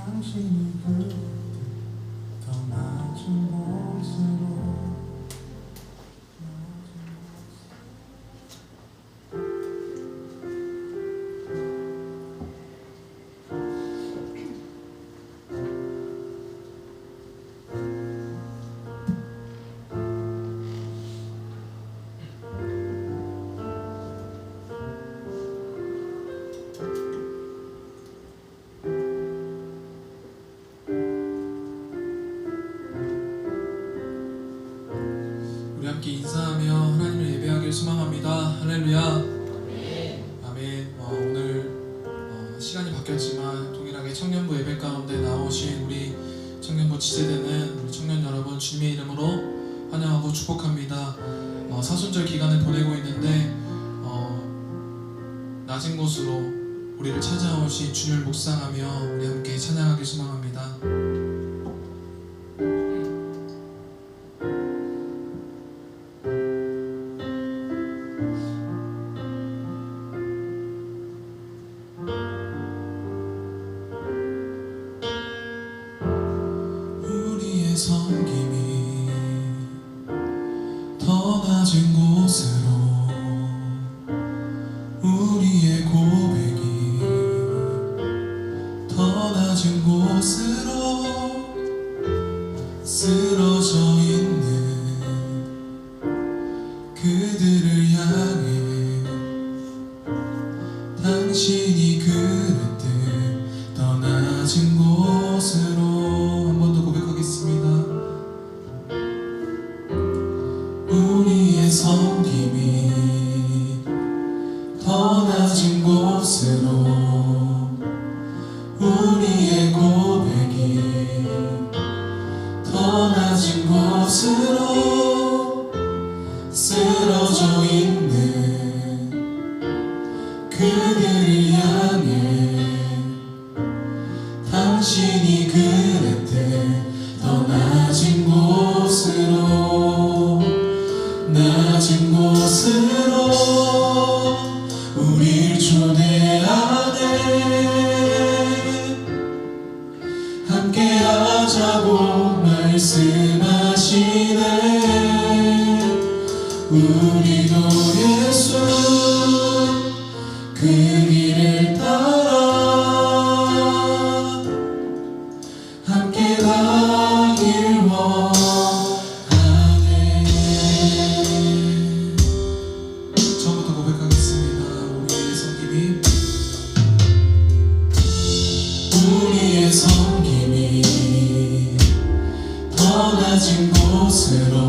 당신이 그때 더 낮은 곳으로 우리 함께 인사하며 하나님을 예배하길 소망합니다. 할렐루야. 아멘. 오늘 시간이 바뀌었지만 동일하게 청년부 예배 가운데 나오신 우리 청년부 지체되는 우리 청년 여러분 주님의 이름으로 환영하고 축복합니다. 사순절 기간을 보내고 있는데 낮은 곳으로 우리를 찾아오신 주님을 묵상하며 우리 함께 찬양하길 소망합니다. 우리의 섬김이 더 낮은 곳으로 우리의 고백이 더 낮은 곳으로 쓰러져 있는 그들을 향해 당신이 그랬듯 더 낮은 곳으로 한 번 더 고백하겠습니다. 우리의 섬김이 더 낮은 곳으로 우리의 고백이 더 낮은 곳으로 쓰러져 있는 그들을 향해 당신이 그랬대 더 낮은 곳으로 낮은 곳으로 우릴 초대하네 함께하자고 말씀하시네 우리도 예수 그 길을 따라 함께 가길 원하네. 처음부터 고백하겠습니다. 우리의 섬김이 더 낮은 곳으로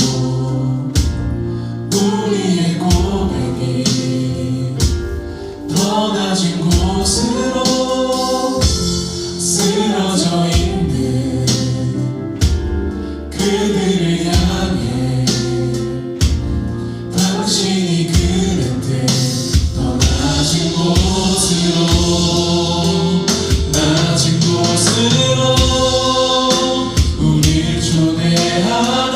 우리의 고백이 더 낮은 곳으로 쓰러져 있는 그들을 향해 당신이 그랬대 더 낮은 곳으로 낮은 곳으로 우릴 초대하네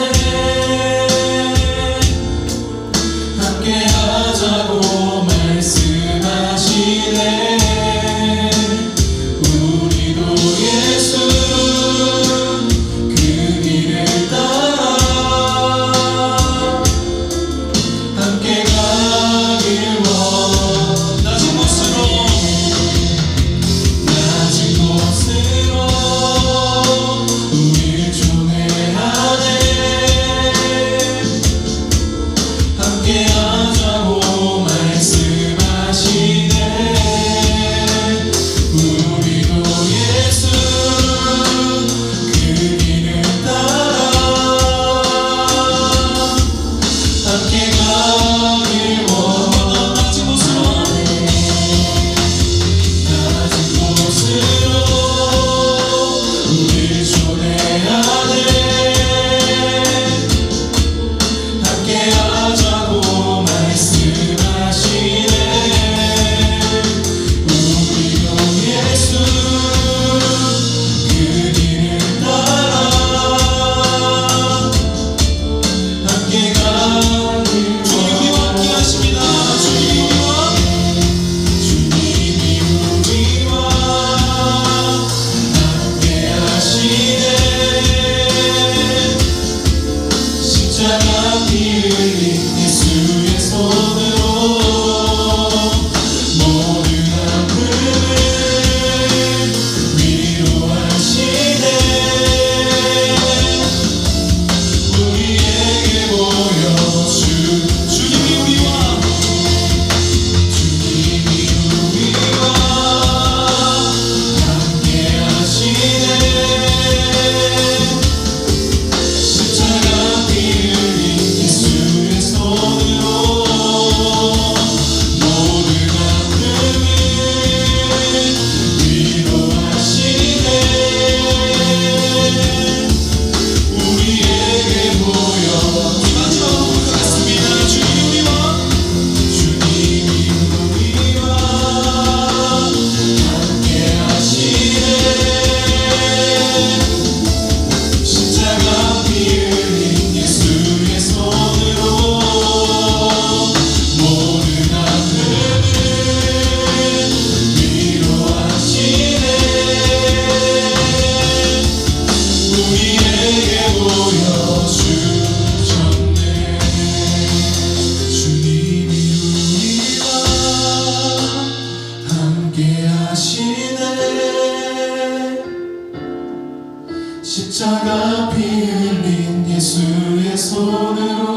십자가 피 흘린 예수의 손으로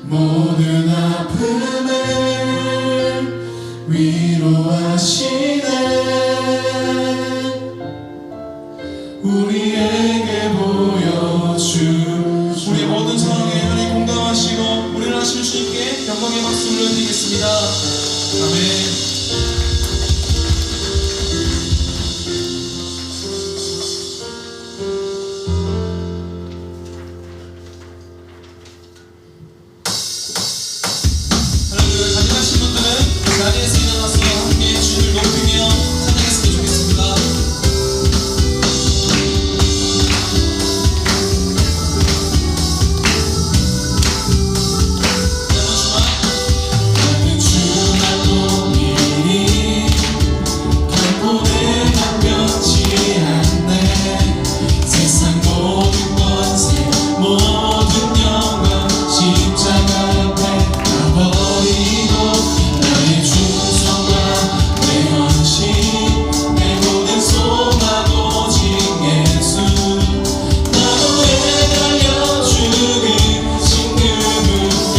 모든 아픔을 위로하시네. 우리에게 보여준 우리의 모든 상황에 하나님 공감하시고 우리를 하실 수 있게 영광의 박수 올려드리겠습니다. 아멘. 가져가신 분들은 자리에서 일어나서 함께 주를 높이며 찬양했으면 좋겠습니다. 나는 주말도 미리 결코 내가 변치 않네. 세상 모든 권세 모든 영광 십자가 앞에 가버리고 나의 충성과 내 헌신 내 모든 소망 오직 예수. 나도 내달려 죽으신 그 분께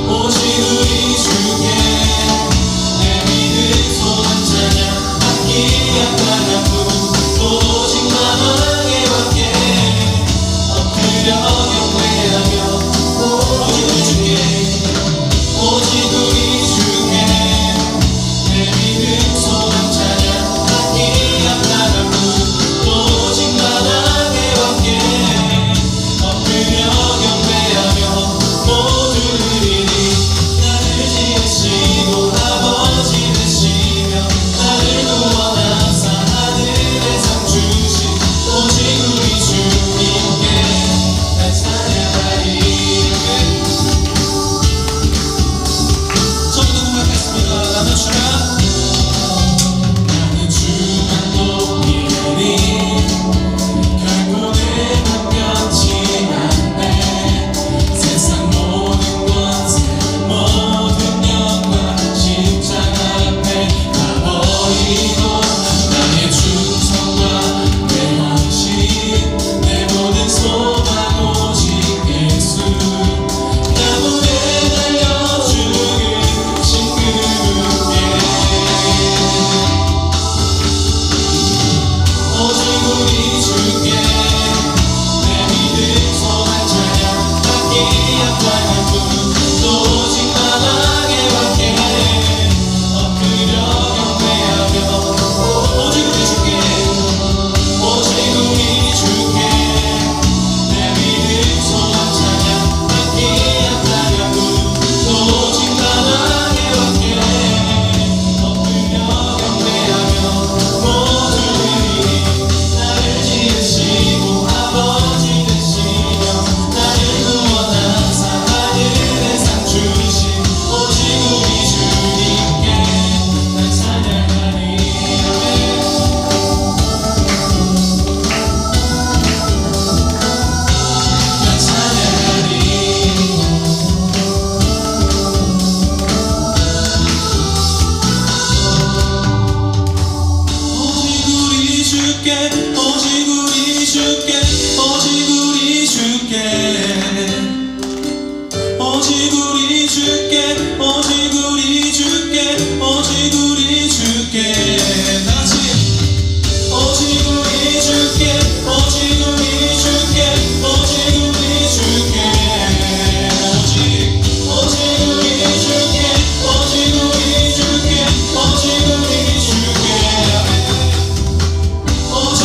오직 우리 주께 내 믿음 소원 찬양 받기 약한 분 오직 나만의 왕께 엎드려 경배하며 오직 우리 주께 오직 우리 주께 내 믿음 소원 찬양 받기 약한 분 오직 나만의 왕께 엎드려 경배하며 모두 드리니 나를 지으시고 아버지 되시며 나를 구원하사 하늘의 상 주신 오직 우리 주님께 날 찬양하리. 저부터 고백했습니다. 나는 주라 나는 주만도 미리 결코 내가 변치 않네. 세상 모든 권세 모든 영광 십자가 앞에 가버리고 나의 충성과 내 헌신 내 모든 소망 오직 예수. 나도 내달려 죽으신 그분께 오직 우리 주께 내 믿음 소망 찬양 받기 약한 분 오직 나만의 왕께 엎드려 경배하며 오직 우리 주께 오직 우리 주께 내 믿음 소망 찬양 받기 약한 분 오직 나만의 왕께 엎드려 경배하며 모두 드리니 나를 지으시고 아버지 되시며 나를 구원하사 하늘의 상 주신 오직 우리 주님께 날 찬양하리. 날 찬양하리. 오직 우리 주께 오직 우리 주께 오직 우리 주께 오직 우리 주께 오직 우리 주께 오직 우리 주께 다같이 오직 우리 주께 오직 우리 주께 오직 우리 주께 오직 우리 주께 오직 우리 주께 오직 우리 주께 오직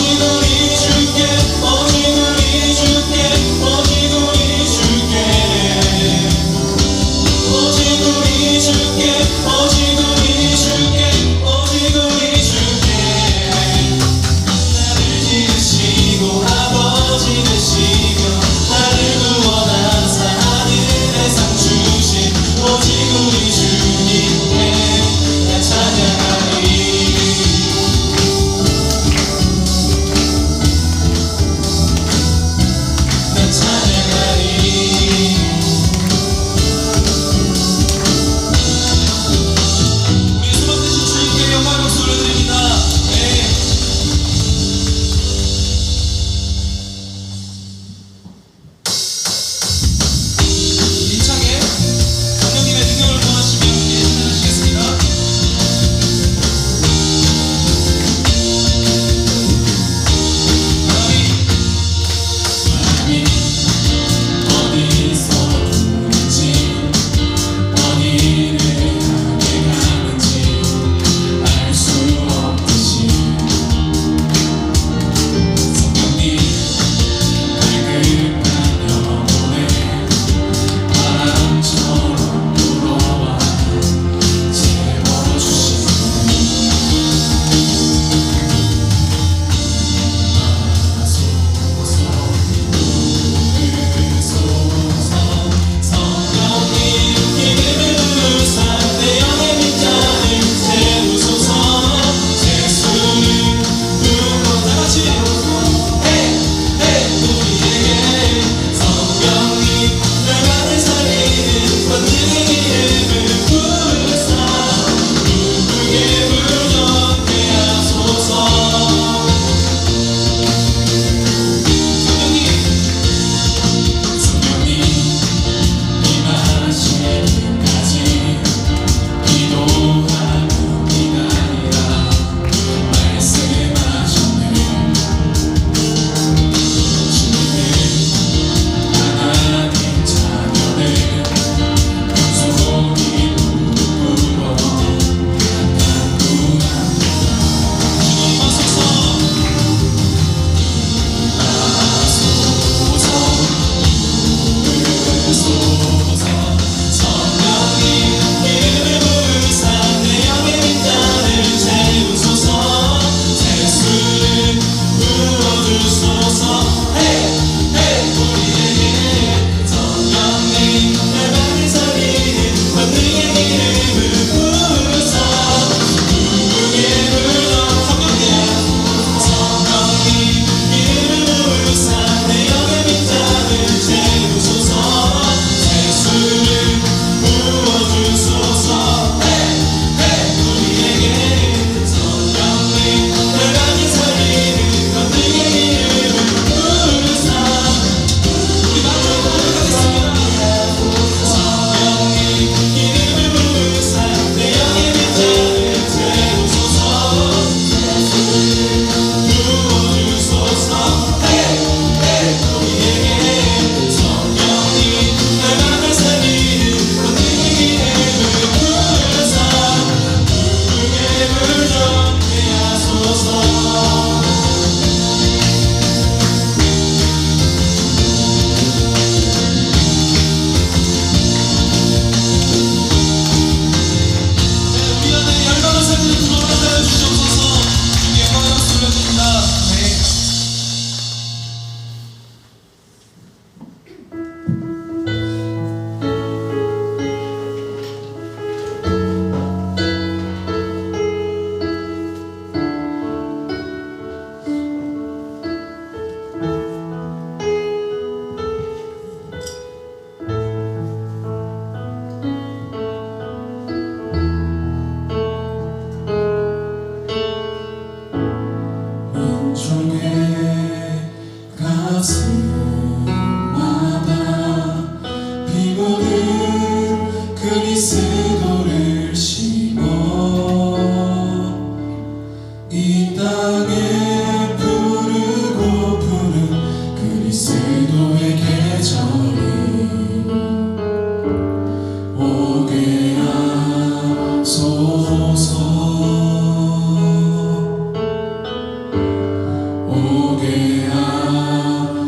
오게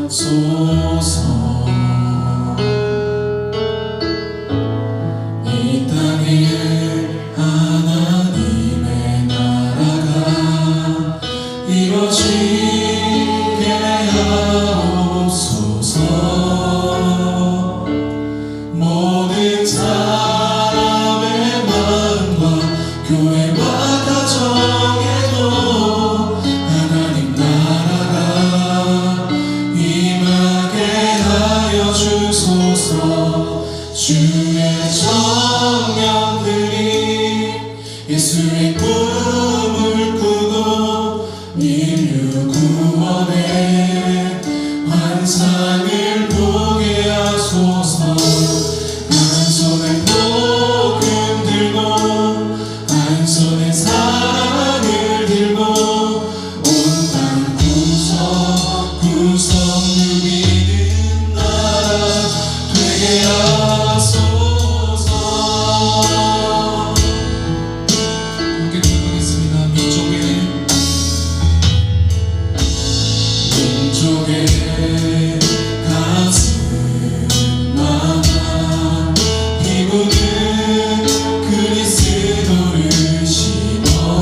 하소서. 이 땅에 하나님의 나라가 이루어지게 하옵소서. 모든 사람의 마음과 교회와 가정에도 하나님 나라가 임하게 하여 주소서. 주의 청년들이 예수의 꿈을 꾸고 인류 구원의 환상을 보게 하소서. 한 손에 복음 들고 한 손에 사랑을 들고 온 땅 구석구석 누비는 나라 되게 하소서. 함께 기도하겠습니다. 민족의 가슴마다 기분은 그리스도를 심어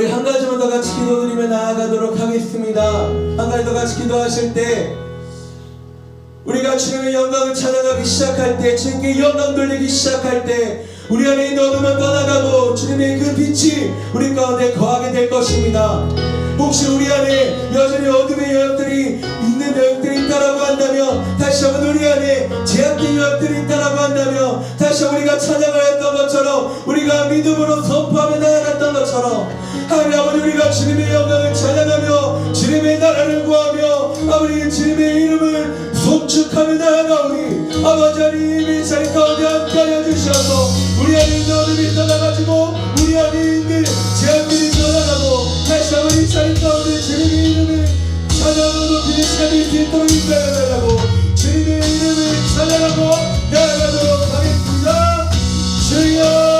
우리 한 가지만 더 같이 기도드리며 나아가도록 하겠습니다. 한 가지 더 같이 기도하실 때 우리가 주님의 영광을 찬양하기 시작할 때, 주님께 영광 돌리기 시작할 때 우리 안에 있는 어둠은 떠나가고 주님의 그 빛이 우리 가운데 거하게 될 것입니다. 혹시 우리 안에 여전히 어둠의 영역들이 있는 힘든 영역들이 있다라고 한다면, 다시 한번 우리 안에 제약된 영역들이 있다라고 한다면, 다시 한번 우리가 찬양하였던 것처럼, 우리가 믿음으로 선포하며 나아갔던 것처럼, 하나님 아버지, 우리가 주님의 영광을 찬양하며 주님의 나라를 구하며 아버지 주님의 이름을 송축하며 나아가오니, 아버지 하나님의 자리 가운데 함께하여 주셔서 우리 안에 있는 어둠이 떠나가지고 우리 안에 있는 제약들이 떠나가고, 다시 한번 이 자리 가운데 주님의 이름을 찬양하고 높이는 시간이 있도록 인도하여 달라고, 주님의 이름을 찬양하고 나아가도록 하겠습니다. 주여,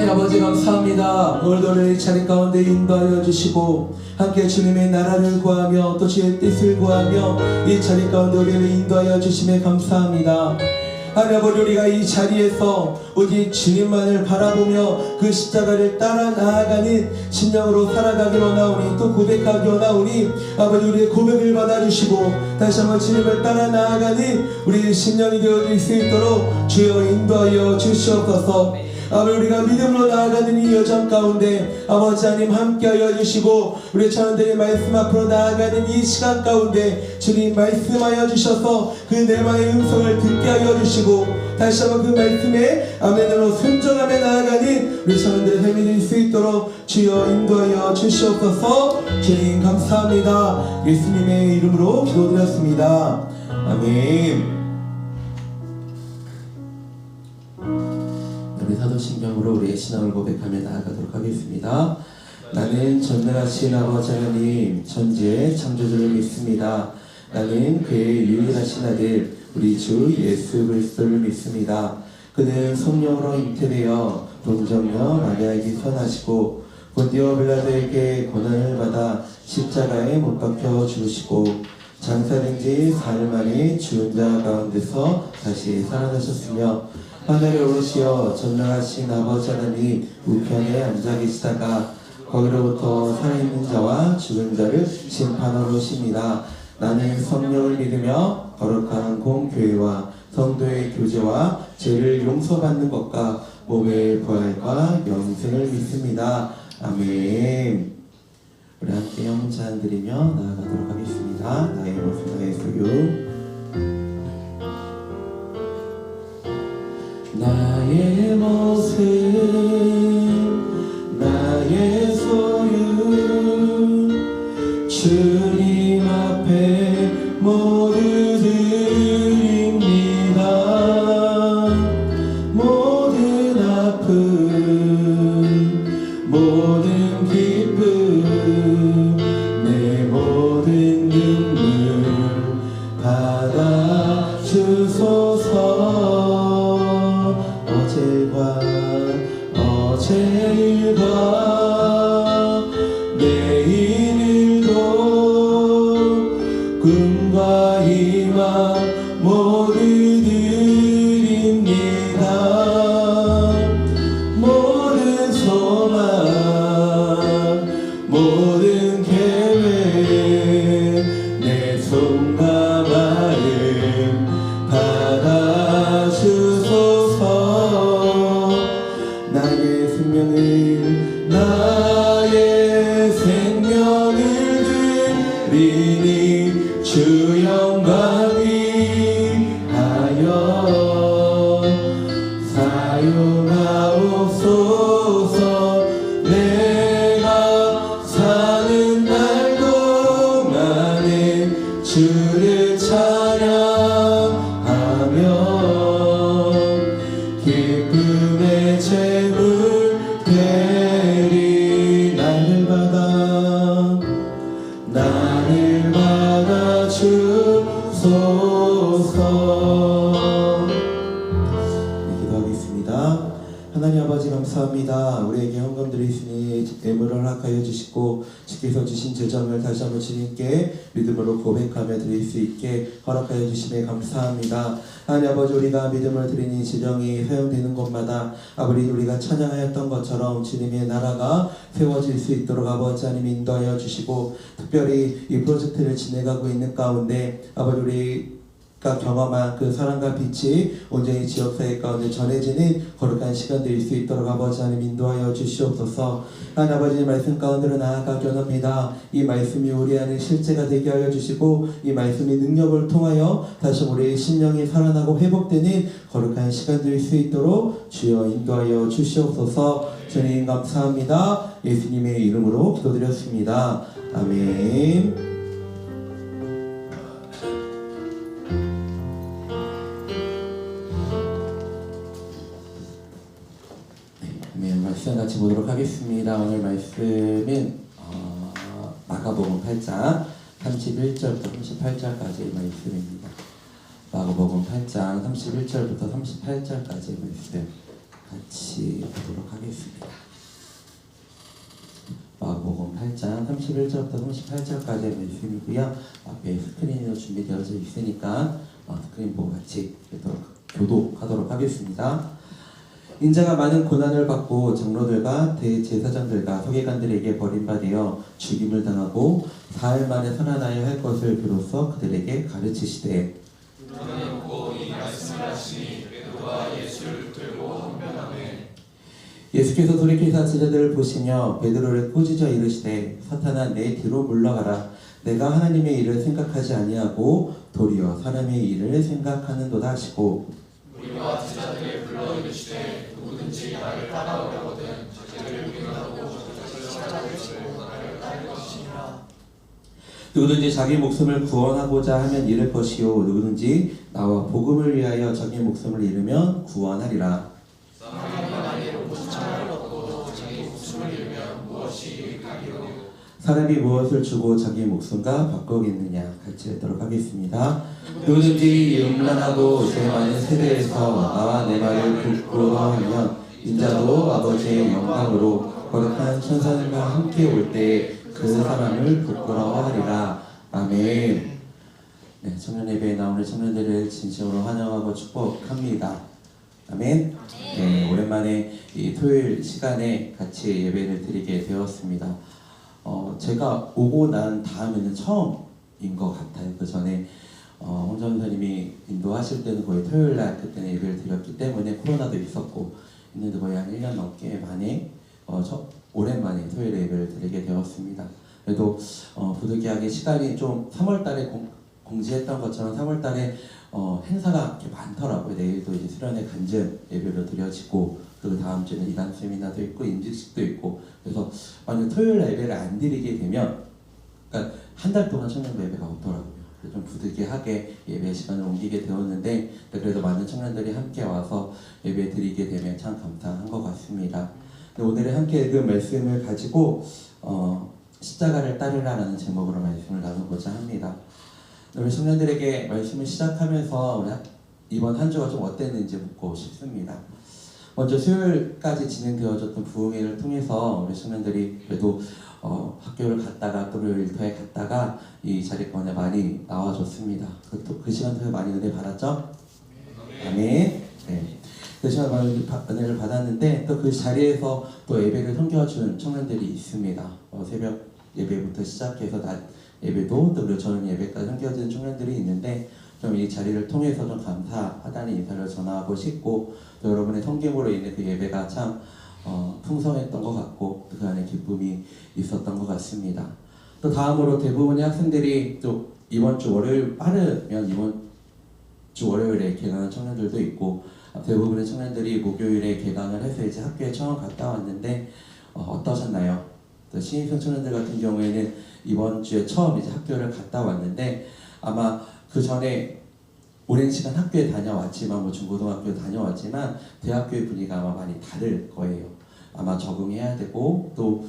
아버지 감사합니다. 오늘도 이 자리 가운데 인도하여 주시고 함께 주님의 나라를 구하며 또 주의 뜻을 구하며 이 자리 가운데 우리를 인도하여 주심에 감사합니다. 하나님 아버지, 우리가 이 자리에서 오직 주님만을 바라보며 그 십자가를 따라 나아가는 심령으로 살아가기 원하오니, 또 고백하기 원하오니 아버지 우리의 고백을 받아주시고 다시 한번 주님을 따라 나아가는 우리의 심령이 되어질 수 있도록 주여 인도하여 주시옵소서. 아버지, 우리가 믿음으로 나아가는 이 여정 가운데 아버지 하나님 함께하여 주시고, 우리 자녀들의 말씀 앞으로 나아가는 이 시간 가운데 주님 말씀하여 주셔서 그 내만의 음성을 듣게 하여 주시고, 다시 한번 그 말씀에 아멘으로 순종하며 나아가는 우리 자녀들의 삶이 될 수 있도록 주여 인도하여 주시옵소서. 주님 감사합니다. 예수님의 이름으로 기도드렸습니다. 아멘. 우리 사도신경으로 우리의 신앙을 고백하며 나아가도록 하겠습니다. 나는 전능하신 아버지 하나님 천지의 창조주를 믿습니다. 나는 그의 유일하신 아들 우리 주 예수 그리스도를 믿습니다. 그는 성령으로 잉태되어 동정녀 마리아에게 태어나시고 본디오 빌라도에게 고난을 받아 십자가에 못 박혀 죽으시고 장사된 지 사흘 만에 죽은 자 가운데서 다시 살아나셨으며 하늘에 오르시어 전능하신 아버지 하나님 우편에 앉아 계시다가 거기로부터 살아있는 자와 죽은 자를 심판하러 오십니다. 나는 성령을 믿으며 거룩한 공교회와 성도의 교제와 죄를 용서받는 것과 몸의 부활과 영생을 믿습니다. 아멘. 우리 함께 영찬 드리며 나아가도록 하겠습니다. 나의 모습 나의 소유. 나의 모습 나의 소유 주님 앞에 모두 드립니다. 모든 아픔 모든 기쁨 내 모든 눈물 주소서. 어제일과 내일도 꿈과 희망 모두 드립니다. 모든 소망 모든 계획 내 손과 마음 받아주소서. 나의 생명을 드리니 주 영광 위하여 사용하옵소서. 내가 사는 날 동안에 주를 찬양하며 기쁨의 제물 되리. 나를 받아 주소서. 기도하겠습니다. 하나님 아버지 감사합니다. 우리에게 헌금들이 있으니 예물을 허락하여 주시고 주께서 주신 재정을 다시 한번 주님께 믿음으로 고백하며 드릴 수 있게 허락하여 주심에 감사합니다. 하나님 아버지, 우리가 믿음을 드리니 재정이 사용되는 곳마다 아버지 우리가 찬양하였던 것처럼 주님의 나라가 세워질 수 있도록 아버지 하나님 인도하여 주시고, 특별히 이 프로젝트를 진행하고 있는 가운데 아버지 우리가 경험한 그 사랑과 빛이 온전히 지역사회 가운데 전해지는 거룩한 시간 될 수 있도록 아버지 하나님 인도하여 주시옵소서. 하나님 아버지 말씀 가운데로 나아가게 원합니다. 이 말씀이 우리 안에 실제가 되게 하여 주시고 이 말씀의 능력을 통하여 다시 우리의 심령이 살아나고 회복되는 거룩한 시간 될 수 있도록 주여 인도하여 주시옵소서. 주님 감사합니다. 예수님의 이름으로 기도드렸습니다. 아멘. 말씀 같이 보도록 하겠습니다. 오늘 말씀은 마가복음 8장 31절부터 38절까지의 말씀입니다. 마가복음 8장 31절부터 38절까지의 말씀 같이 보도록 하겠습니다. 마가복음 8장 31절부터 38절까지의 말씀이고요. 앞에 스크린으로 준비되어져 있으니까 스크린 보고 같이 교독하도록 하겠습니다. 인자가 많은 고난을 받고 장로들과 대제사장들과 서기관들에게 버림받아 죽임을 당하고 사흘 만에 살아나야 할 것을 비로소 그들에게 가르치시되, 예수께서 돌이키사 제자들을 보시며 베드로를 꾸짖어 이르시되, 사탄아 내 뒤로 물러가라. 내가 하나님의 일을 생각하지 아니하고 도리어 사람의 일을 생각하는도다 하시고, 우리와 제자들을 불러 이르시되 누구든지 나를 따라오려거든 자기를 부인하고 십자가를 지고 나를 따를 것이니라. 누구든지 자기 목숨을 구원하고자 하면 잃을 것이요 누구든지 나와 복음을 위하여 자기 목숨을 잃으면 구원하리라. 사람이 만일 5,000을 얻고 자기 목숨을 잃으면 무엇이 유익하리요? 사람이 무엇을 주고 자기 목숨과 바꾸겠느냐. 같이 읽도록 하겠습니다. 누구든지 음란하고 죄 많은 세대에서 나와 내 말을 부끄러워하면 인자도 아버지의 영광으로 거룩한 천사들과 함께 올 때 그 사람을 부끄러워하리라. 아멘. 네, 청년 예배에 나오는 청년들을 진심으로 환영하고 축복합니다. 아멘. 네, 오랜만에 이 토요일 시간에 같이 예배를 드리게 되었습니다. 제가 오고 난 다음에는 처음인 것 같아요. 그 전에 홍정 선생님이 인도하실 때는 거의 토요일날 그때는 예배를 드렸기 때문에 코로나도 있었고 있는데 거의 한 1년 넘게 만에 오랜만에 토요일에 예배를 드리게 되었습니다. 그래도 부득이하게 시간이 좀 3월달에 공지했던 것처럼 3월달에 행사가 이렇게 많더라고요. 내일도 이제 수련회 간증 예배로 드려지고, 그 다음 주에는 이단 세미나도 있고 임직식도 있고, 그래서 만약 토요일 예배를 안 드리게 되면, 그러니까 한 달 동안 청년부 예배가 없더라고요. 그래서 좀 부득이하게 예배 시간을 옮기게 되었는데, 그래도 많은 청년들이 함께 와서 예배 드리게 되면 참 감사한 것 같습니다. 오늘의 함께 읽은 말씀을 가지고 십자가를 따르라라는 제목으로 말씀을 나누고자 합니다. 우리 청년들에게 말씀을 시작하면서 이번 한 주가 좀 어땠는지 묻고 싶습니다. 먼저 수요일까지 진행되어졌던 부흥회를 통해서 우리 청년들이 그래도 학교를 갔다가 또 일터에 갔다가 이 자리 가운데 많이 나와줬습니다. 그 시간 통해 많이 은혜 받았죠? 아멘. 네. 그 시간 많이 은혜를 받았는데 또 그 자리에서 또 예배를 섬겨준 청년들이 있습니다. 새벽 예배부터 시작해서 낮 예배도 또 그리고 저녁 예배까지 섬겨준 청년들이 있는데 좀 이 자리를 통해서 좀 감사하다는 인사를 전하고 싶고 또 여러분의 섬김으로 인해 그 예배가 참 풍성했던 것 같고 그 안에 기쁨이 있었던 것 같습니다. 또 다음으로 대부분의 학생들이 또 이번 주 월요일 빠르면 이번 주 월요일에 개강한 청년들도 있고 대부분의 청년들이 목요일에 개강을 해서 이제 학교에 처음 갔다 왔는데 어떠셨나요? 또 신입생 청년들 같은 경우에는 이번 주에 처음 이제 학교를 갔다 왔는데 아마 그 전에 오랜 시간 학교에 다녀왔지만 뭐 중고등학교에 다녀왔지만 대학교의 분위기가 아마 많이 다를 거예요. 아마 적응해야 되고 또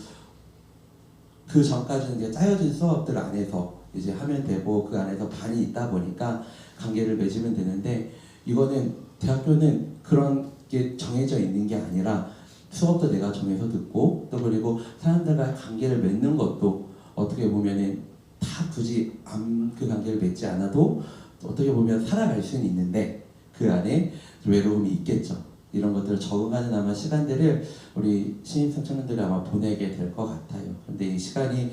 그 전까지는 이제 짜여진 수업들 안에서 이제 하면 되고 그 안에서 반이 있다 보니까 관계를 맺으면 되는데 이거는 대학교는 그런 게 정해져 있는 게 아니라 수업도 내가 정해서 듣고 또 그리고 사람들과 관계를 맺는 것도 어떻게 보면은 다 굳이 그 관계를 맺지 않아도 어떻게 보면 살아갈 수는 있는데 그 안에 외로움이 있겠죠. 이런 것들을 적응하는 아마 시간들을 우리 신입생 청년들이 아마 보내게 될 것 같아요. 근데 이 시간이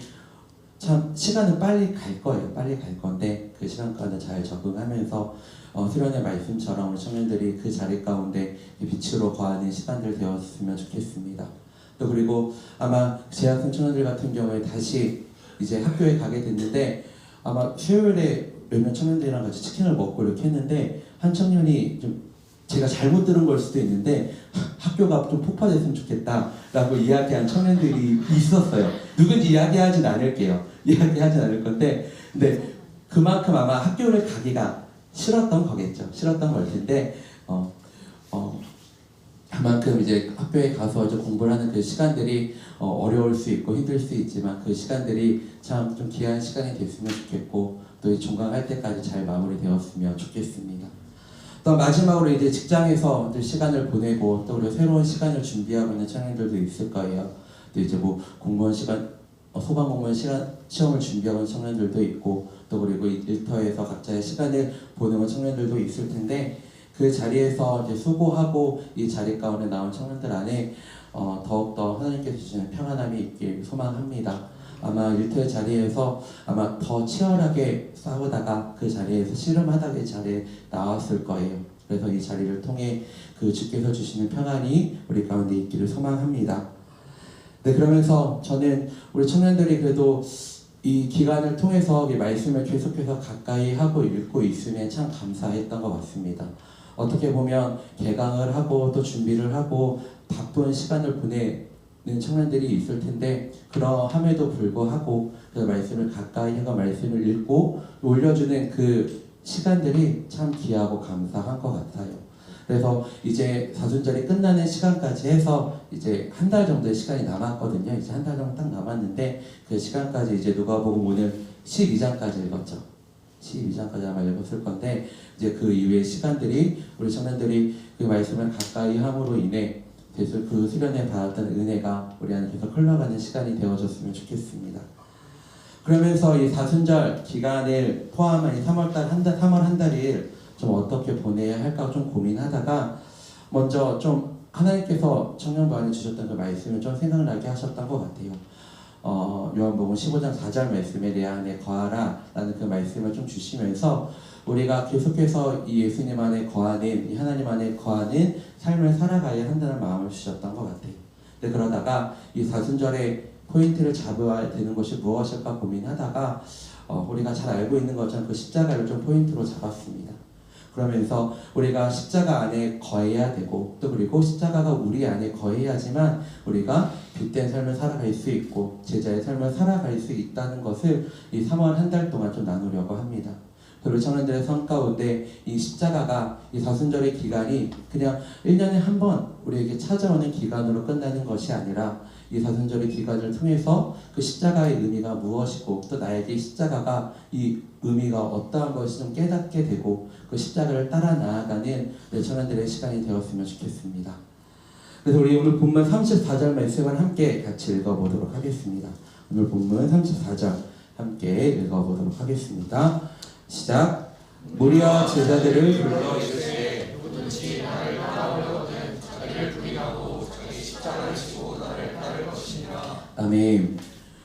참 시간은 빨리 갈 거예요. 빨리 갈 건데 그 시간까지 잘 적응하면서 수련의 말씀처럼 우리 청년들이 그 자리 가운데 빛으로 거하는 시간들 되었으면 좋겠습니다. 또 그리고 아마 재학생 청년들 같은 경우에 다시 이제 학교에 가게 됐는데 아마 수요일에 몇몇 청년들이랑 같이 치킨을 먹고 이렇게 했는데 한 청년이 좀 제가 잘못 들은 걸 수도 있는데 학교가 좀 폭파됐으면 좋겠다라고 이야기한 청년들이 있었어요. 누군지 이야기하진 않을게요. 이야기하진 않을 건데 근데 그만큼 아마 학교를 가기가 싫었던 거겠죠. 싫었던 걸 텐데 그만큼 이제 학교에 가서 이제 공부를 하는 그 시간들이 어려울 수 있고 힘들 수 있지만 그 시간들이 참 좀 귀한 시간이 됐으면 좋겠고 또 종강할 때까지 잘 마무리되었으면 좋겠습니다. 또 마지막으로 이제 직장에서 시간을 보내고 또 그리고 새로운 시간을 준비하고 있는 청년들도 있을 거예요. 또 이제 뭐 공무원 시간, 소방 공무원 시험을 준비하고 있는 청년들도 있고 또 그리고 일터에서 각자의 시간을 보내는 청년들도 있을 텐데 그 자리에서 이제 수고하고 이 자리 가운데 나온 청년들 안에 더욱더 하나님께서 주시는 평안함이 있길 소망합니다. 아마 일터의 자리에서 아마 더 치열하게 싸우다가 그 자리에서 씨름하다가 이 자리에 나왔을 거예요. 그래서 이 자리를 통해 그 주께서 주시는 평안이 우리 가운데 있기를 소망합니다. 네, 그러면서 저는 우리 청년들이 그래도 이 기간을 통해서 이 말씀을 계속해서 가까이 하고 읽고 있으면 참 감사했던 것 같습니다. 어떻게 보면 개강을 하고 또 준비를 하고 바쁜 시간을 보내는 청년들이 있을 텐데 그러함에도 불구하고 그 말씀을 가까이 해서 말씀을 읽고 올려주는 그 시간들이 참 귀하고 감사한 것 같아요. 그래서 이제 사순절이 끝나는 시간까지 해서 이제 한 달 정도의 시간이 남았거든요. 이제 한 달 정도 딱 남았는데 그 시간까지 이제 누가복음 오늘 12장까지 읽었죠. 12장까지 아마 읽었을 건데 이제 그 이후의 시간들이 우리 청년들이 그 말씀을 가까이 함으로 인해 그래서 그 수련에 받았던 은혜가 우리 안에 계속 흘러가는 시간이 되어졌으면 좋겠습니다. 그러면서 이 사순절 기간을 포함한 이 3월 한 달을 좀 어떻게 보내야 할까 좀 고민하다가 먼저 좀 하나님께서 청년부 안에 주셨던 그 말씀을 좀 생각나게 하셨던 것 같아요. 요한복음 15장 4절 말씀에 내 안에 거하라 라는 그 말씀을 좀 주시면서 우리가 계속해서 이 예수님 안에 거하는 이 하나님 안에 거하는 삶을 살아가야 한다는 마음을 주셨던 것 같아요. 근데 그러다가 이 사순절에 포인트를 잡아야 되는 것이 무엇일까 고민하다가 우리가 잘 알고 있는 것처럼 그 십자가를 좀 포인트로 잡았습니다. 그러면서 우리가 십자가 안에 거해야 되고 또 그리고 십자가가 우리 안에 거해야지만 우리가 빛된 삶을 살아갈 수 있고 제자의 삶을 살아갈 수 있다는 것을 이 3월 한 달 동안 좀 나누려고 합니다. 그리고 청년들의 삶 가운데 이 십자가가 이 사순절의 기간이 그냥 1년에 한 번 우리에게 찾아오는 기간으로 끝나는 것이 아니라 이 사순절의 기간을 통해서 그 십자가의 의미가 무엇이고 또 나에게 십자가가 이 의미가 어떠한 것이 좀 깨닫게 되고 그 십자가를 따라 나아가는 청년들의 시간이 되었으면 좋겠습니다. 그래서 우리 오늘 본문 34절 말씀을 함께 같이 읽어보도록 하겠습니다. 오늘 본문 34절 함께 읽어보도록 하겠습니다. 시작. 무리와 제자들을 불러 이르시되 누구든지 나를 따라오려거든 자기를 부인하고 자기 십자가를 지고 나를 따를 것이니라. 아멘.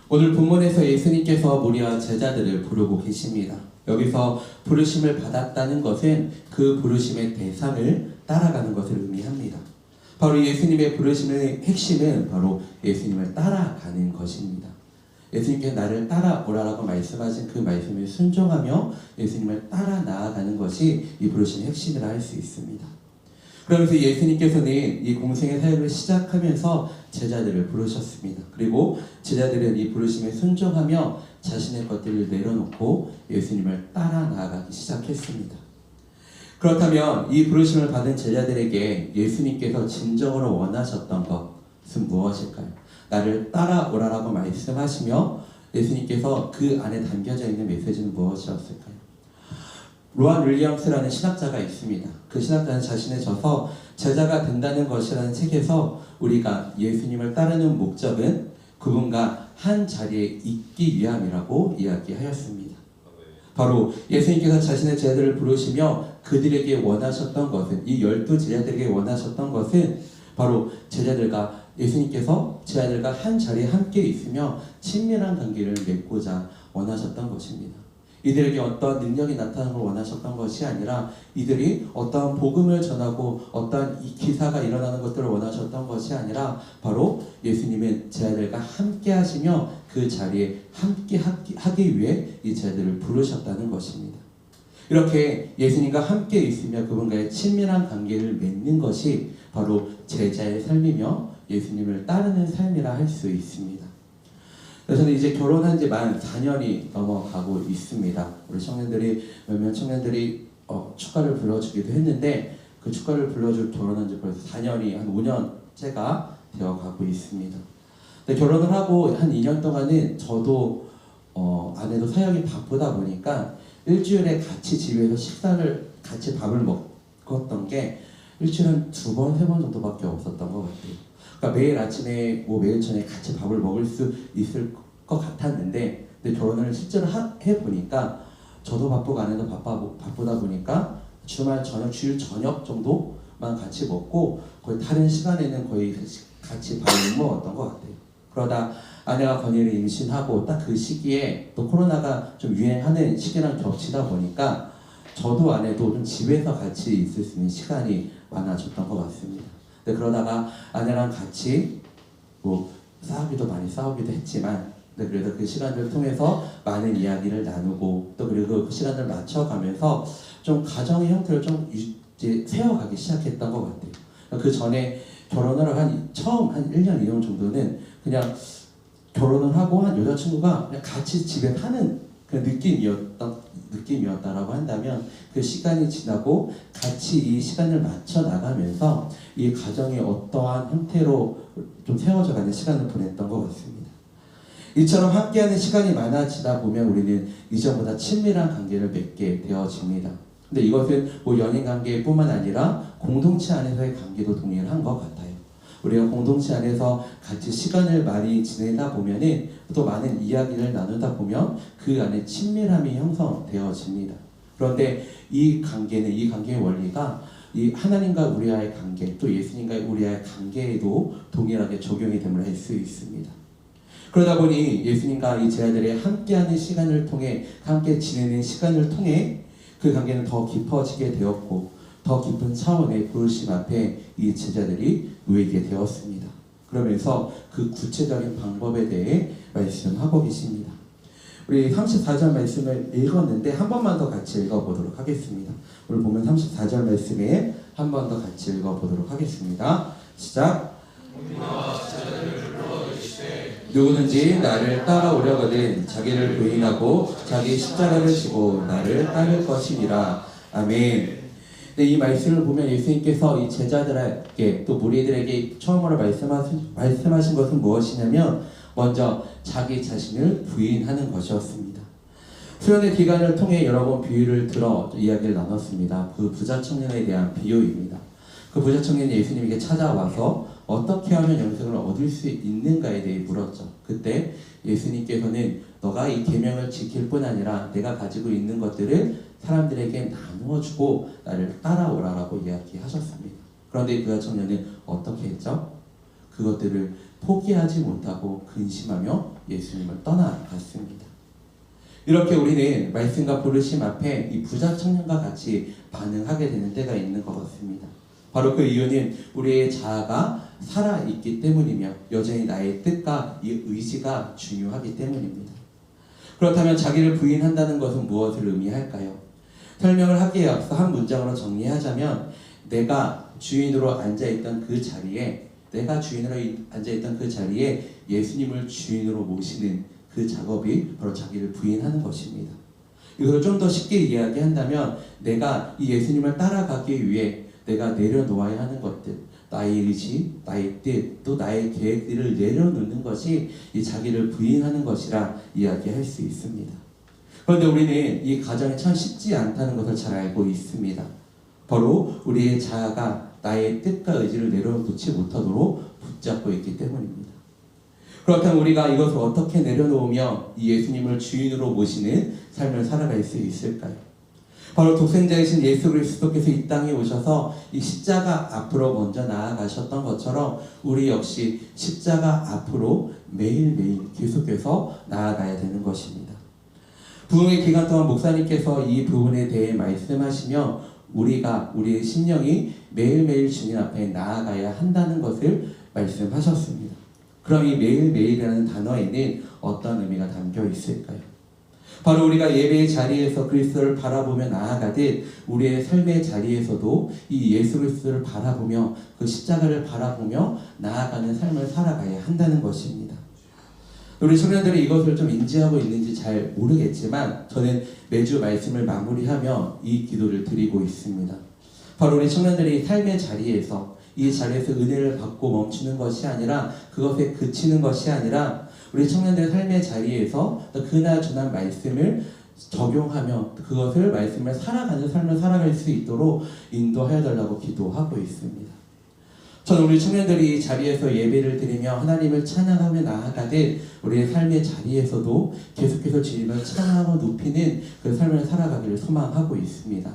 오늘 본문에서 예수님께서 무리와 제자들을 부르고 계십니다. 여기서 부르심을 받았다는 것은 그 부르심의 대상을 따라가는 것을 의미합니다. 바로 예수님의 부르심의 핵심은 바로 예수님을 따라가는 것입니다. 예수님께서 나를 따라오라라고 말씀하신 그 말씀을 순종하며 예수님을 따라 나아가는 것이 이 부르심의 핵심이라 할 수 있습니다. 그러면서 예수님께서는 이 공생의 사역을 시작하면서 제자들을 부르셨습니다. 그리고 제자들은 이 부르심에 순종하며 자신의 것들을 내려놓고 예수님을 따라 나아가기 시작했습니다. 그렇다면 이 부르심을 받은 제자들에게 예수님께서 진정으로 원하셨던 것은 무엇일까요? 나를 따라오라라고 말씀하시며 예수님께서 그 안에 담겨져 있는 메시지는 무엇이었을까요? 로안 윌리엄스라는 신학자가 있습니다. 그 신학자는 자신의 저서 제자가 된다는 것이라는 책에서 우리가 예수님을 따르는 목적은 그분과 한 자리에 있기 위함이라고 이야기하였습니다. 바로 예수님께서 자신의 제자들을 부르시며 그들에게 원하셨던 것은 이 12제자들에게 원하셨던 것은 바로 제자들과 예수님께서 제자들과 한 자리에 함께 있으며 친밀한 관계를 맺고자 원하셨던 것입니다. 이들에게 어떠한 능력이 나타나는 걸 원하셨던 것이 아니라 이들이 어떠한 복음을 전하고 어떠한 이 기사가 일어나는 것들을 원하셨던 것이 아니라 바로 예수님은 제자들과 함께 하시며 그 자리에 함께 하기 위해 이 제자들을 부르셨다는 것입니다. 이렇게 예수님과 함께 있으며 그분과의 친밀한 관계를 맺는 것이 바로 제자의 삶이며 예수님을 따르는 삶이라 할 수 있습니다. 그래서 저는 이제 결혼한 지 만 4년이 넘어가고 있습니다. 우리 청년들이 몇몇 청년들이 축가를 불러주기도 했는데 그 축가를 불러줄 결혼한 지 벌써 4년이 한 5년째가 되어가고 있습니다. 근데 결혼을 하고 한 2년 동안은 저도 아내도 사역이 바쁘다 보니까 일주일에 같이 집에서 식사를 같이 밥을 먹었던 게 일주일에 한 2번, 3번 정도밖에 없었던 것 같아요. 그러니까 매일 아침에 매일 저녁에 같이 밥을 먹을 수 있을 것 같았는데 근데 결혼을 실제로 해보니까 저도 바쁘고 아내도 바쁘다 보니까 주말 저녁, 주일 저녁 정도만 같이 먹고 거의 다른 시간에는 거의 같이 밥을 못 먹었던 것 같아요. 그러다 아내가 건의를 임신하고 딱 그 시기에 또 코로나가 좀 유행하는 시기랑 겹치다 보니까 저도 아내도 좀 집에서 같이 있을 수 있는 시간이 많아졌던 것 같습니다. 근데 그러다가 아내랑 같이 싸우기도 많이 싸우기도 했지만 그래도 그 시간을 통해서 많은 이야기를 나누고 또 그리고 그 시간을 맞춰가면서 좀 가정의 형태를 좀 이제 세워가기 시작했던 것 같아요. 그 전에 결혼을 처음 한 1년 2년 정도는 그냥 결혼을 하고 한 여자친구가 그냥 같이 집에 사는 그 느낌이었다라고 한다면 그 시간이 지나고 같이 이 시간을 맞춰 나가면서 이 가정이 어떠한 형태로 좀 세워져가는 시간을 보냈던 것 같습니다. 이처럼 함께하는 시간이 많아지다 보면 우리는 이전보다 친밀한 관계를 맺게 되어집니다. 근데 이것은 연인 관계뿐만 아니라 공동체 안에서의 관계도 동일한 것 같아요. 우리가 공동체 안에서 같이 시간을 많이 지내다 보면은 또 많은 이야기를 나누다 보면 그 안에 친밀함이 형성되어집니다. 그런데 이 관계의 원리가 이 하나님과 우리와의 관계, 또 예수님과 우리와의 관계에도 동일하게 적용이 됨을 알 수 있습니다. 그러다 보니 예수님과 이 제자들의 함께하는 시간을 통해 함께 지내는 시간을 통해 그 관계는 더 깊어지게 되었고 더 깊은 차원의 부르심 앞에 이 제자들이 놓이게 되었습니다. 그러면서 그 구체적인 방법에 대해 말씀하고 계십니다. 우리 34절 말씀을 읽었는데 한 번만 더 같이 읽어보도록 하겠습니다. 오늘 보면 34절 말씀에 한 번 더 같이 읽어보도록 하겠습니다. 시작. 누구든지 나를 따라오려거든 자기를 부인하고 자기 십자가를 지고 나를 따를 것이니라. 아멘. 근데 이 말씀을 보면 예수님께서 이 제자들에게 또 무리들에게 처음으로 말씀하신 것은 무엇이냐면 먼저 자기 자신을 부인하는 것이었습니다. 수련의 기간을 통해 여러 번 비유를 들어 이야기를 나눴습니다. 그 부자 청년에 대한 비유입니다. 그 부자 청년이 예수님에게 찾아와서 어떻게 하면 영생을 얻을 수 있는가에 대해 물었죠. 그때 예수님께서는 너가 이 계명을 지킬 뿐 아니라 내가 가지고 있는 것들을 사람들에게 나누어 주고 나를 따라오라라고 이야기하셨습니다. 그런데 이 부자 청년은 어떻게 했죠? 그것들을 포기하지 못하고 근심하며 예수님을 떠나갔습니다. 이렇게 우리는 말씀과 부르심 앞에 이 부자 청년과 같이 반응하게 되는 때가 있는 것 같습니다. 바로 그 이유는 우리의 자아가 살아있기 때문이며 여전히 나의 뜻과 이 의지가 중요하기 때문입니다. 그렇다면 자기를 부인한다는 것은 무엇을 의미할까요? 설명을 하기에 앞서 한 문장으로 정리하자면 내가 주인으로 앉아있던 그 자리에 예수님을 주인으로 모시는 그 작업이 바로 자기를 부인하는 것입니다. 이것을 좀 더 쉽게 이야기한다면 내가 이 예수님을 따라가기 위해 내가 내려놓아야 하는 것들, 나의 의지, 나의 뜻, 또 나의 계획들을 내려놓는 것이 이 자기를 부인하는 것이라 이야기할 수 있습니다. 그런데 우리는 이 과정이 참 쉽지 않다는 것을 잘 알고 있습니다. 바로 우리의 자아가 나의 뜻과 의지를 내려놓지 못하도록 붙잡고 있기 때문입니다. 그렇다면 우리가 이것을 어떻게 내려놓으며 이 예수님을 주인으로 모시는 삶을 살아갈 수 있을까요? 바로 독생자이신 예수 그리스도께서 이 땅에 오셔서 이 십자가 앞으로 먼저 나아가셨던 것처럼 우리 역시 십자가 앞으로 매일매일 계속해서 나아가야 되는 것입니다. 부흥의 기간 동안 목사님께서 이 부분에 대해 말씀하시며 우리의 심령이 매일매일 주님 앞에 나아가야 한다는 것을 말씀하셨습니다. 그럼 이 매일매일이라는 단어에는 어떤 의미가 담겨 있을까요? 바로 우리가 예배의 자리에서 그리스도를 바라보며 나아가듯 우리의 삶의 자리에서도 이 예수 그리스도를 바라보며 그 십자가를 바라보며 나아가는 삶을 살아가야 한다는 것입니다. 우리 청년들이 이것을 좀 인지하고 있는지 잘 모르겠지만 저는 매주 말씀을 마무리하며 이 기도를 드리고 있습니다. 바로 우리 청년들이 삶의 자리에서 이 자리에서 은혜를 받고 멈추는 것이 아니라 그것에 그치는 것이 아니라 우리 청년들의 삶의 자리에서 그나저나 말씀을 적용하며 그것을 말씀을 살아가는 삶을 살아갈 수 있도록 인도하여 달라고 기도하고 있습니다. 저는 우리 청년들이 이 자리에서 예배를 드리며 하나님을 찬양하며 나아가듯 우리의 삶의 자리에서도 계속해서 주님을 찬양하고 높이는 그 삶을 살아가기를 소망하고 있습니다.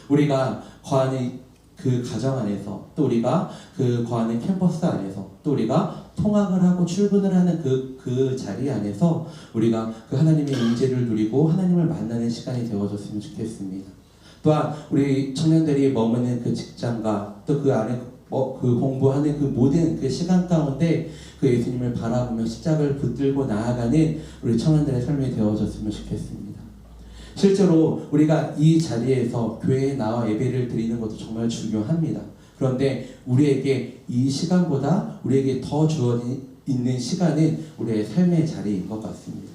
우리가 거하는 그 가정 안에서 또 우리가 그 거하는 캠퍼스 안에서 또 우리가 통학을 하고 출근을 하는 그 자리 안에서 우리가 그 하나님의 임재를 누리고 하나님을 만나는 시간이 되어졌으면 좋겠습니다. 또한 우리 청년들이 머무는 그 직장과 또 그 안에 그 공부하는 그 모든 그 시간 가운데 그 예수님을 바라보며 십자가를 붙들고 나아가는 우리 청년들의 삶이 되어졌으면 좋겠습니다. 실제로 우리가 이 자리에서 교회에 나와 예배를 드리는 것도 정말 중요합니다. 그런데 우리에게 이 시간보다 우리에게 더 주어진 있는 시간은 우리의 삶의 자리인 것 같습니다.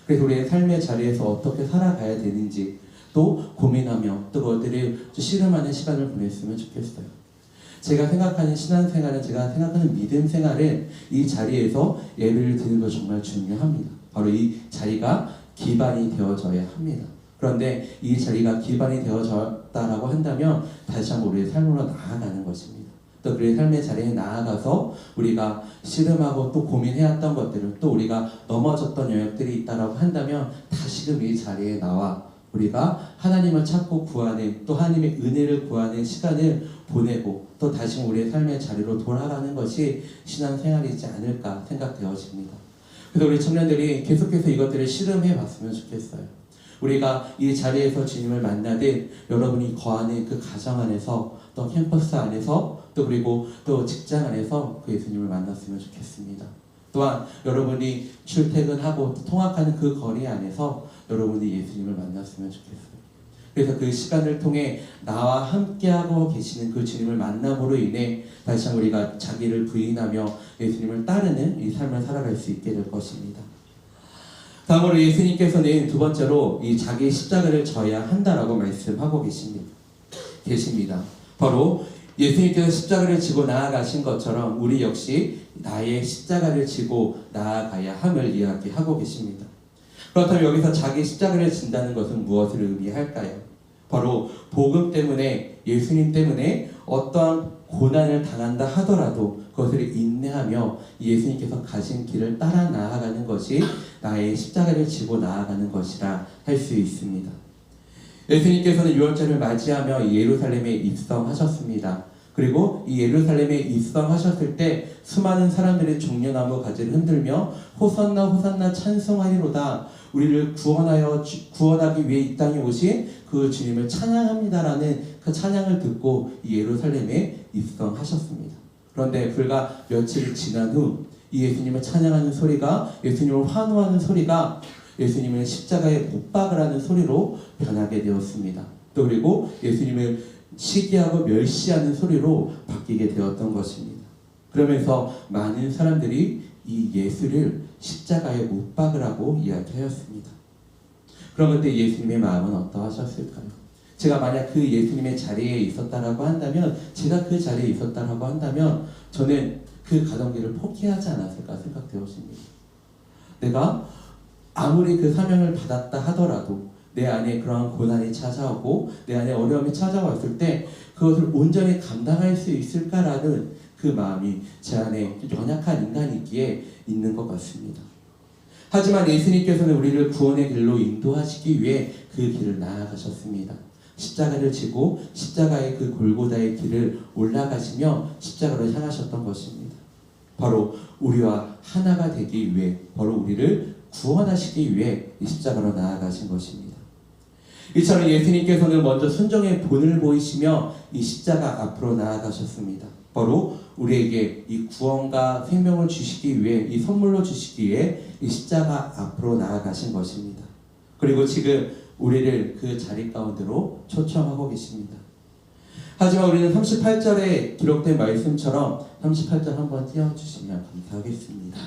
그래서 우리의 삶의 자리에서 어떻게 살아가야 되는지 또 고민하며 또 그것들을 씨름하는 시간을 보냈으면 좋겠어요. 제가 생각하는 신앙생활은 제가 생각하는 믿음생활은 이 자리에서 예배를 드리는 것 정말 중요합니다. 바로 이 자리가 기반이 되어져야 합니다. 그런데 이 자리가 기반이 되어졌다라고 한다면 다시 한번 우리의 삶으로 나아가는 것입니다. 또 우리의 삶의 자리에 나아가서 우리가 씨름하고 또 고민해왔던 것들을 또 우리가 넘어졌던 영역들이 있다라고 한다면 다시금 이 자리에 나와 우리가 하나님을 찾고 구하는 또 하나님의 은혜를 구하는 시간을 보내고 또 다시 우리의 삶의 자리로 돌아가는 것이 신앙생활이지 않을까 생각되어집니다. 그래서 우리 청년들이 계속해서 이것들을 씨름해 봤으면 좋겠어요. 우리가 이 자리에서 주님을 만나듯 여러분이 거하는 그 가정 안에서 또 캠퍼스 안에서 또 그리고 또 직장 안에서 그 예수님을 만났으면 좋겠습니다. 또한 여러분이 출퇴근하고 통학하는 그 거리 안에서 여러분이 예수님을 만났으면 좋겠어요. 그래서 그 시간을 통해 나와 함께하고 계시는 그 주님을 만남으로 인해 다시 한번 우리가 자기를 부인하며 예수님을 따르는 이 삶을 살아갈 수 있게 될 것입니다. 다음으로 예수님께서는 두 번째로 이 자기의 십자가를 져야 한다라고 말씀하고 계십니다. 계십니다. 바로 예수님께서 십자가를 지고 나아가신 것처럼 우리 역시 나의 십자가를 지고 나아가야 함을 이야기하고 계십니다. 그렇다면 여기서 자기 십자가를 진다는 것은 무엇을 의미할까요? 바로 복음 때문에, 예수님 때문에 어떠한 고난을 당한다 하더라도 그것을 인내하며 예수님께서 가신 길을 따라 나아가는 것이 나의 십자가를 지고 나아가는 것이라 할 수 있습니다. 예수님께서는 유월절을 맞이하며 예루살렘에 입성하셨습니다. 그리고 이 예루살렘에 입성하셨을 때 수많은 사람들이 종려나무 가지를 흔들며 호산나 호산나 찬송하리로다, 우리를 구원하기 위해 이 땅에 오신 그 주님을 찬양합니다라는 그 찬양을 듣고 이 예루살렘에 입성하셨습니다. 그런데 불과 며칠 지난 후 이 예수님을 찬양하는 소리가, 예수님을 환호하는 소리가 예수님을 십자가에 못 박으라는 소리로 변하게 되었습니다. 또 그리고 예수님을 시기하고 멸시하는 소리로 바뀌게 되었던 것입니다. 그러면서 많은 사람들이 이 예수를 십자가에 못 박으라고 이야기하였습니다. 그럼 그때 예수님의 마음은 어떠하셨을까요? 제가 만약 그 예수님의 자리에 있었다라고 한다면, 제가 그 자리에 있었다라고 한다면 저는 그 가던 길을 포기하지 않았을까 생각되었습니다. 내가 아무리 그 사명을 받았다 하더라도 내 안에 그러한 고난이 찾아오고 내 안에 어려움이 찾아왔을 때 그것을 온전히 감당할 수 있을까라는 그 마음이 제 안에 연약한 인간이기에 있는 것 같습니다. 하지만 예수님께서는 우리를 구원의 길로 인도하시기 위해 그 길을 나아가셨습니다. 십자가를 지고 십자가의 그 골고다의 길을 올라가시며 십자가로 향하셨던 것입니다. 바로 우리와 하나가 되기 위해, 바로 우리를 구원하시기 위해 이 십자가로 나아가신 것입니다. 이처럼 예수님께서는 먼저 순종의 본을 보이시며 이 십자가 앞으로 나아가셨습니다. 바로 우리에게 이 구원과 생명을 주시기 위해, 이 선물로 주시기 위해 이 십자가 앞으로 나아가신 것입니다. 그리고 지금 우리를 그 자리 가운데로 초청하고 계십니다. 하지만 우리는 38절에 기록된 말씀처럼 38절 한번 띄워주시면 감사하겠습니다.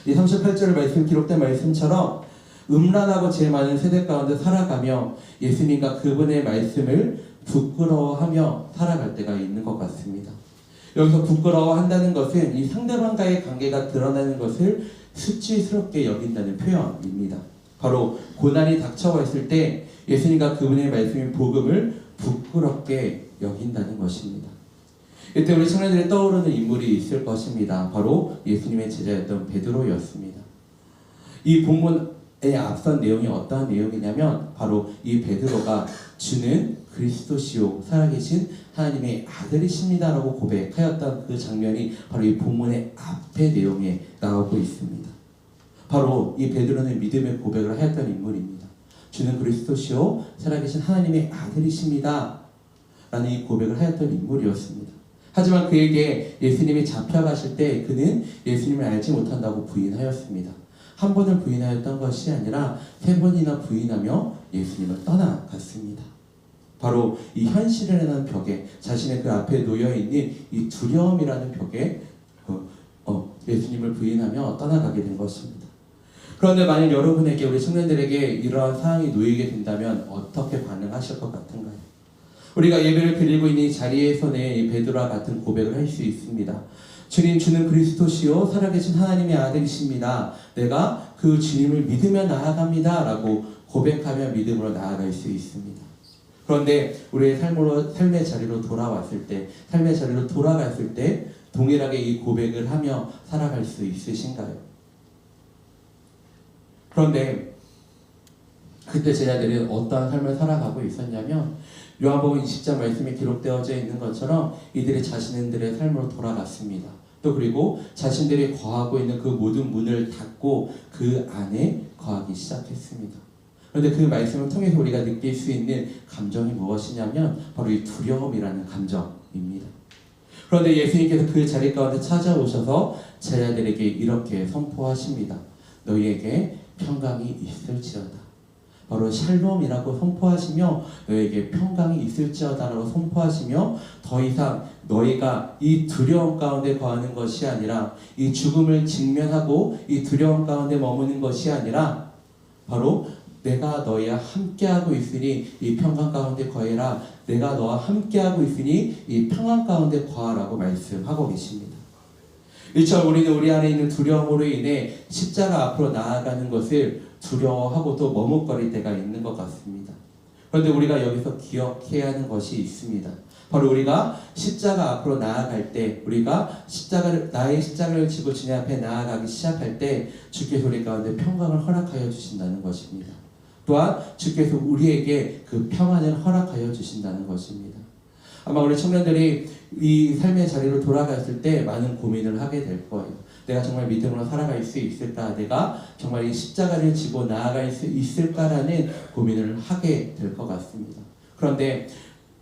이 38절 말씀, 기록된 말씀처럼 음란하고 죄 많은 세대 가운데 살아가며 예수님과 그분의 말씀을 부끄러워하며 살아갈 때가 있는 것 같습니다. 여기서 부끄러워한다는 것은 이 상대방과의 관계가 드러나는 것을 수치스럽게 여긴다는 표현입니다. 바로 고난이 닥쳐왔을 때 예수님과 그분의 말씀인 복음을 부끄럽게 여긴다는 것입니다. 이때 우리 청년들이 떠오르는 인물이 있을 것입니다. 바로 예수님의 제자였던 베드로였습니다. 이 본문에 앞선 내용이 어떠한 내용이냐면 바로 이 베드로가 주는 그리스도시요 살아계신 하나님의 아들이십니다 라고 고백하였던 그 장면이 바로 이 본문의 앞의 내용에 나오고 있습니다. 바로 이 베드로는 믿음의 고백을 하였던 인물입니다. 주는 그리스도시요 살아계신 하나님의 아들이십니다 라는 이 고백을 하였던 인물이었습니다. 하지만 그에게 예수님이 잡혀가실 때 그는 예수님을 알지 못한다고 부인하였습니다. 한 번을 부인하였던 것이 아니라 3번이나 부인하며 예수님을 떠나갔습니다. 바로 이 현실이라는 벽에, 자신의 그 앞에 놓여있는 이 두려움이라는 벽에 예수님을 부인하며 떠나가게 된 것입니다. 그런데 만약 여러분에게, 우리 청년들에게 이러한 상황이 놓이게 된다면 어떻게 반응하실 것 같은가요? 우리가 예배를 드리고 있는 이 자리에서는 이 베드로와 같은 고백을 할 수 있습니다. 주님, 주는 그리스도시요 살아계신 하나님의 아들이십니다. 내가 그 주님을 믿으며 나아갑니다 라고 고백하며 믿음으로 나아갈 수 있습니다. 그런데 우리의 삶의 자리로 돌아왔을 때, 삶의 자리로 돌아갔을 때 동일하게 이 고백을 하며 살아갈 수 있으신가요? 그런데 그때 제자들이 어떠한 삶을 살아가고 있었냐면 요한복음 20장 말씀에 기록되어져 있는 것처럼 이들이 자신들의 삶으로 돌아갔습니다. 또 그리고 자신들이 거하고 있는 그 모든 문을 닫고 그 안에 거하기 시작했습니다. 그런데 그 말씀을 통해서 우리가 느낄 수 있는 감정이 무엇이냐면 바로 이 두려움이라는 감정입니다. 그런데 예수님께서 그 자리 가운데 찾아오셔서 제자들에게 이렇게 선포하십니다. 너희에게 평강이 있을지어다. 바로 샬롬이라고 선포하시며 너에게 평강이 있을지어다라고 선포하시며 더 이상 너희가 이 두려움 가운데 거하는 것이 아니라, 이 죽음을 직면하고 이 두려움 가운데 머무는 것이 아니라 바로 내가 너희와 함께하고 있으니 이 평강 가운데 거해라. 내가 너와 함께하고 있으니 이 평안 가운데 거하라고 말씀하고 계십니다. 1절 우리는 우리 안에 있는 두려움으로 인해 십자가 앞으로 나아가는 것을 두려워하고 또 머뭇거릴 때가 있는 것 같습니다. 그런데 우리가 여기서 기억해야 하는 것이 있습니다. 바로 우리가 십자가 앞으로 나아갈 때, 우리가 나의 십자가를 지고 주님 앞에 나아가기 시작할 때 주께서 우리 가운데 평강을 허락하여 주신다는 것입니다. 또한 주께서 우리에게 그 평안을 허락하여 주신다는 것입니다. 아마 우리 청년들이 이 삶의 자리로 돌아갔을 때 많은 고민을 하게 될 거예요. 내가 정말 믿음으로 살아갈 수 있을까? 내가 정말 이 십자가를 지고 나아갈 수 있을까라는 고민을 하게 될 것 같습니다. 그런데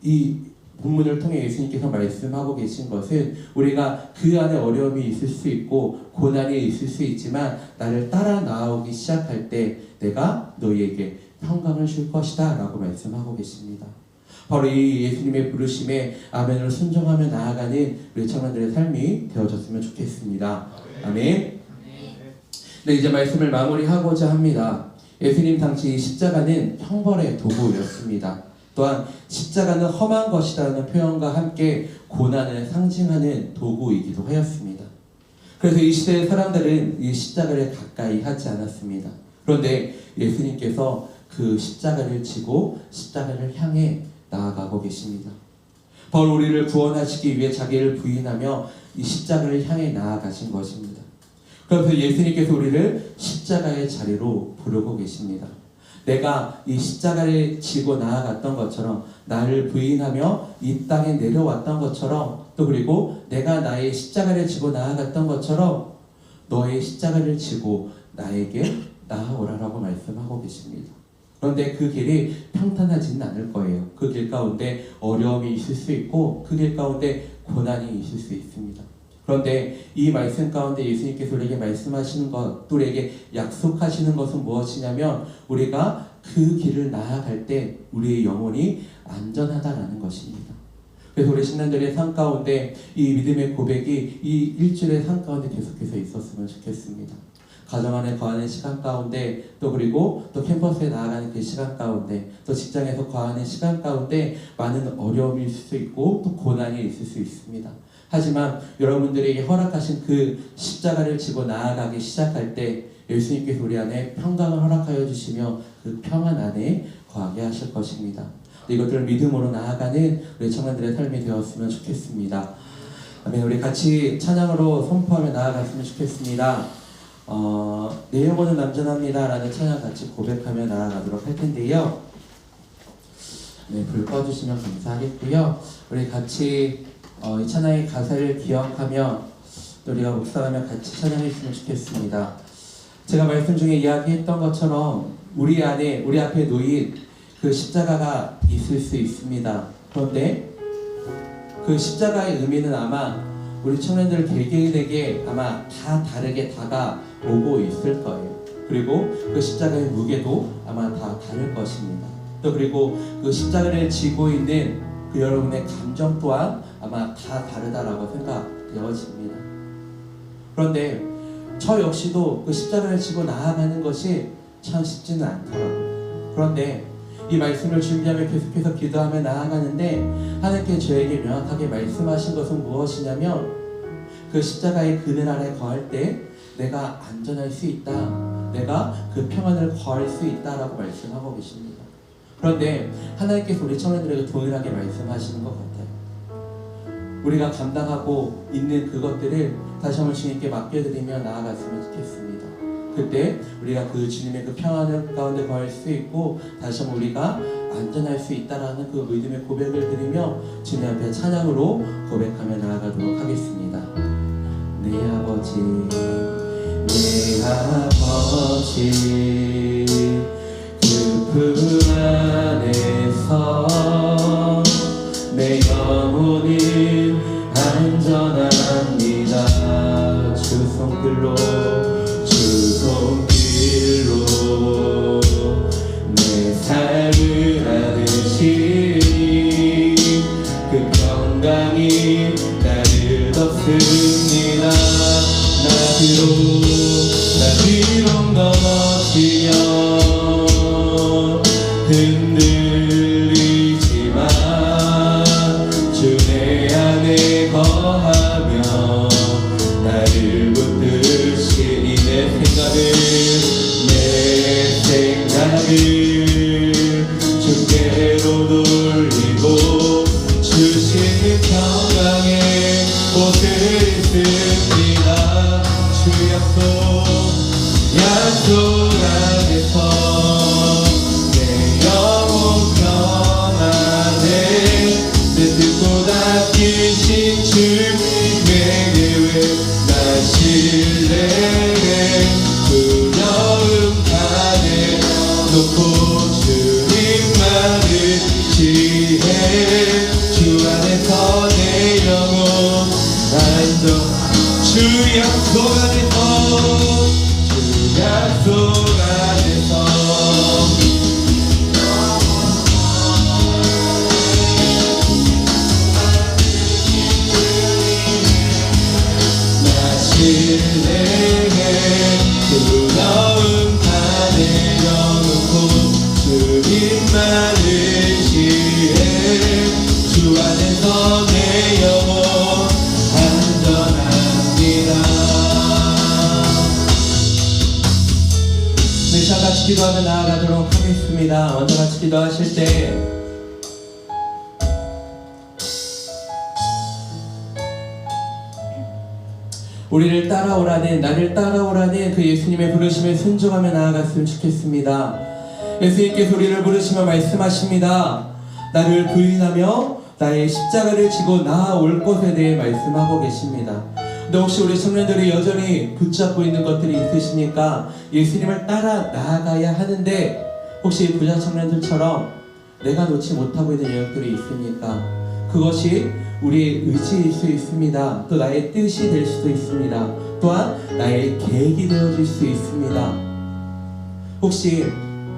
이 본문을 통해 예수님께서 말씀하고 계신 것은 우리가 그 안에 어려움이 있을 수 있고 고난이 있을 수 있지만 나를 따라 나오기 시작할 때 내가 너희에게 평강을 줄 것이다 라고 말씀하고 계십니다. 바로 이 예수님의 부르심에 아멘으로 순종하며 나아가는 우리 청년들의 삶이 되어졌으면 좋겠습니다. 아멘. 네, 이제 말씀을 마무리하고자 합니다. 예수님 당시 십자가는 형벌의 도구였습니다. 또한 십자가는 험한 것이라는 표현과 함께 고난을 상징하는 도구이기도 하였습니다. 그래서 이 시대의 사람들은 이 십자가를 가까이 하지 않았습니다. 그런데 예수님께서 그 십자가를 지고 십자가를 향해 나아가고 계십니다. 바로 우리를 구원하시기 위해 자기를 부인하며 이 십자가를 향해 나아가신 것입니다. 그래서 예수님께서 우리를 십자가의 자리로 부르고 계십니다. 내가 이 십자가를 지고 나아갔던 것처럼, 나를 부인하며 이 땅에 내려왔던 것처럼, 또 그리고 내가 나의 십자가를 지고 나아갔던 것처럼 너의 십자가를 지고 나에게 나아오라라고 말씀하고 계십니다. 그런데 그 길이 평탄하지는 않을 거예요. 그 길 가운데 어려움이 있을 수 있고 그 길 가운데 고난이 있을 수 있습니다. 그런데 이 말씀 가운데 예수님께서 우리에게 말씀하시는 것, 또 우리에게 약속하시는 것은 무엇이냐면 우리가 그 길을 나아갈 때 우리의 영혼이 안전하다라는 것입니다. 그래서 우리 신앙들의 삶 가운데 이 믿음의 고백이 이 일주일의 삶 가운데 계속해서 있었으면 좋겠습니다. 가정 안에 거하는 시간 가운데, 또 그리고 또 캠퍼스에 나아가는 그 시간 가운데, 또 직장에서 거하는 시간 가운데 많은 어려움이 있을 수 있고 또 고난이 있을 수 있습니다. 하지만 여러분들에게 허락하신 그 십자가를 지고 나아가기 시작할 때 예수님께서 우리 안에 평강을 허락하여 주시며 그 평안 안에 거하게 하실 것입니다. 이것들을 믿음으로 나아가는 우리 청년들의 삶이 되었으면 좋겠습니다. 아멘. 우리 같이 찬양으로 선포하며 나아갔으면 좋겠습니다. 내 영혼은 남전합니다 라는 찬양 같이 고백하며 나아가도록 할 텐데요. 네, 불 꺼주시면 감사하겠고요. 우리 같이 이 찬양의 가사를 기억하며 또 우리가 묵상하며 같이 찬양했으면 좋겠습니다. 제가 말씀 중에 이야기했던 것처럼 우리 안에, 우리 앞에 놓인 그 십자가가 있을 수 있습니다. 그런데 그 십자가의 의미는 아마 우리 청년들 개개인에게 아마 다 다르게 다가오고 있을 거예요. 그리고 그 십자가의 무게도 아마 다 다를 것입니다. 또 그리고 그 십자가를 지고 있는 그 여러분의 감정 또한 아마 다 다르다라고 생각되어집니다. 그런데 저 역시도 그 십자가를 지고 나아가는 것이 참 쉽지는 않더라고요. 그런데 이 말씀을 준비하며 계속해서 기도하며 나아가는데 하나님께 저에게 명확하게 말씀하신 것은 무엇이냐면 그 십자가의 그늘 아래 거할 때 내가 안전할 수 있다, 내가 그 평안을 거할 수 있다라고 말씀하고 계십니다. 그런데 하나님께서 우리 청년들에게 동일하게 말씀하시는 것 같아요. 우리가 감당하고 있는 그것들을 다시 한번 주님께 맡겨드리며 나아갔으면 좋겠습니다. 그때 우리가 그 주님의 그 평안을 가운데 거할 수 있고 다시 한번 우리가 안전할 수 있다라는 그 믿음의 고백을 드리며 주님 앞에 찬양으로 고백하며 나아가도록 하겠습니다. 내 아버지, 내 아버지, 그 품 안에서 내 영혼은 안전합니다. 주 손길로 내 삶을 안으시니 그 평강이 나를 덮습니다. 나 비록 넘어지면 평강의 옷을 입습니다. 주 약속 안에서 내 영혼 평안해. 내 뜻보다 크신 주님의 계획 나 신뢰해. 두려움 안에 놓고 주님만을 지혜. 주 안에서 내 영혼 안전. 주 약속 안에서 주 약속 안에서 나 신뢰해. 두려움 안에 영놓고 주님만을 지혜. 주 안에서 내 영혼 안전합니다. 네, 다 같이 기도하며 나아가도록 하겠습니다. 먼저 같이 기도하실 때 우리를 따라오라는, 나를 따라오라는 그 예수님의 부르심에 순종하며 나아갔으면 좋겠습니다. 예수님께서 우리를 부르시며 말씀하십니다. 나를 부인하며 나의 십자가를 지고 나아올 것에 대해 말씀하고 계십니다. 근데 혹시 우리 청년들이 여전히 붙잡고 있는 것들이 있으시니까 예수님을 따라 나아가야 하는데 혹시 부자 청년들처럼 내가 놓지 못하고 있는 영역들이 있습니까? 그것이 우리의 의지일 수 있습니다. 또 나의 뜻이 될 수도 있습니다. 또한 나의 계획이 되어질 수 있습니다. 혹시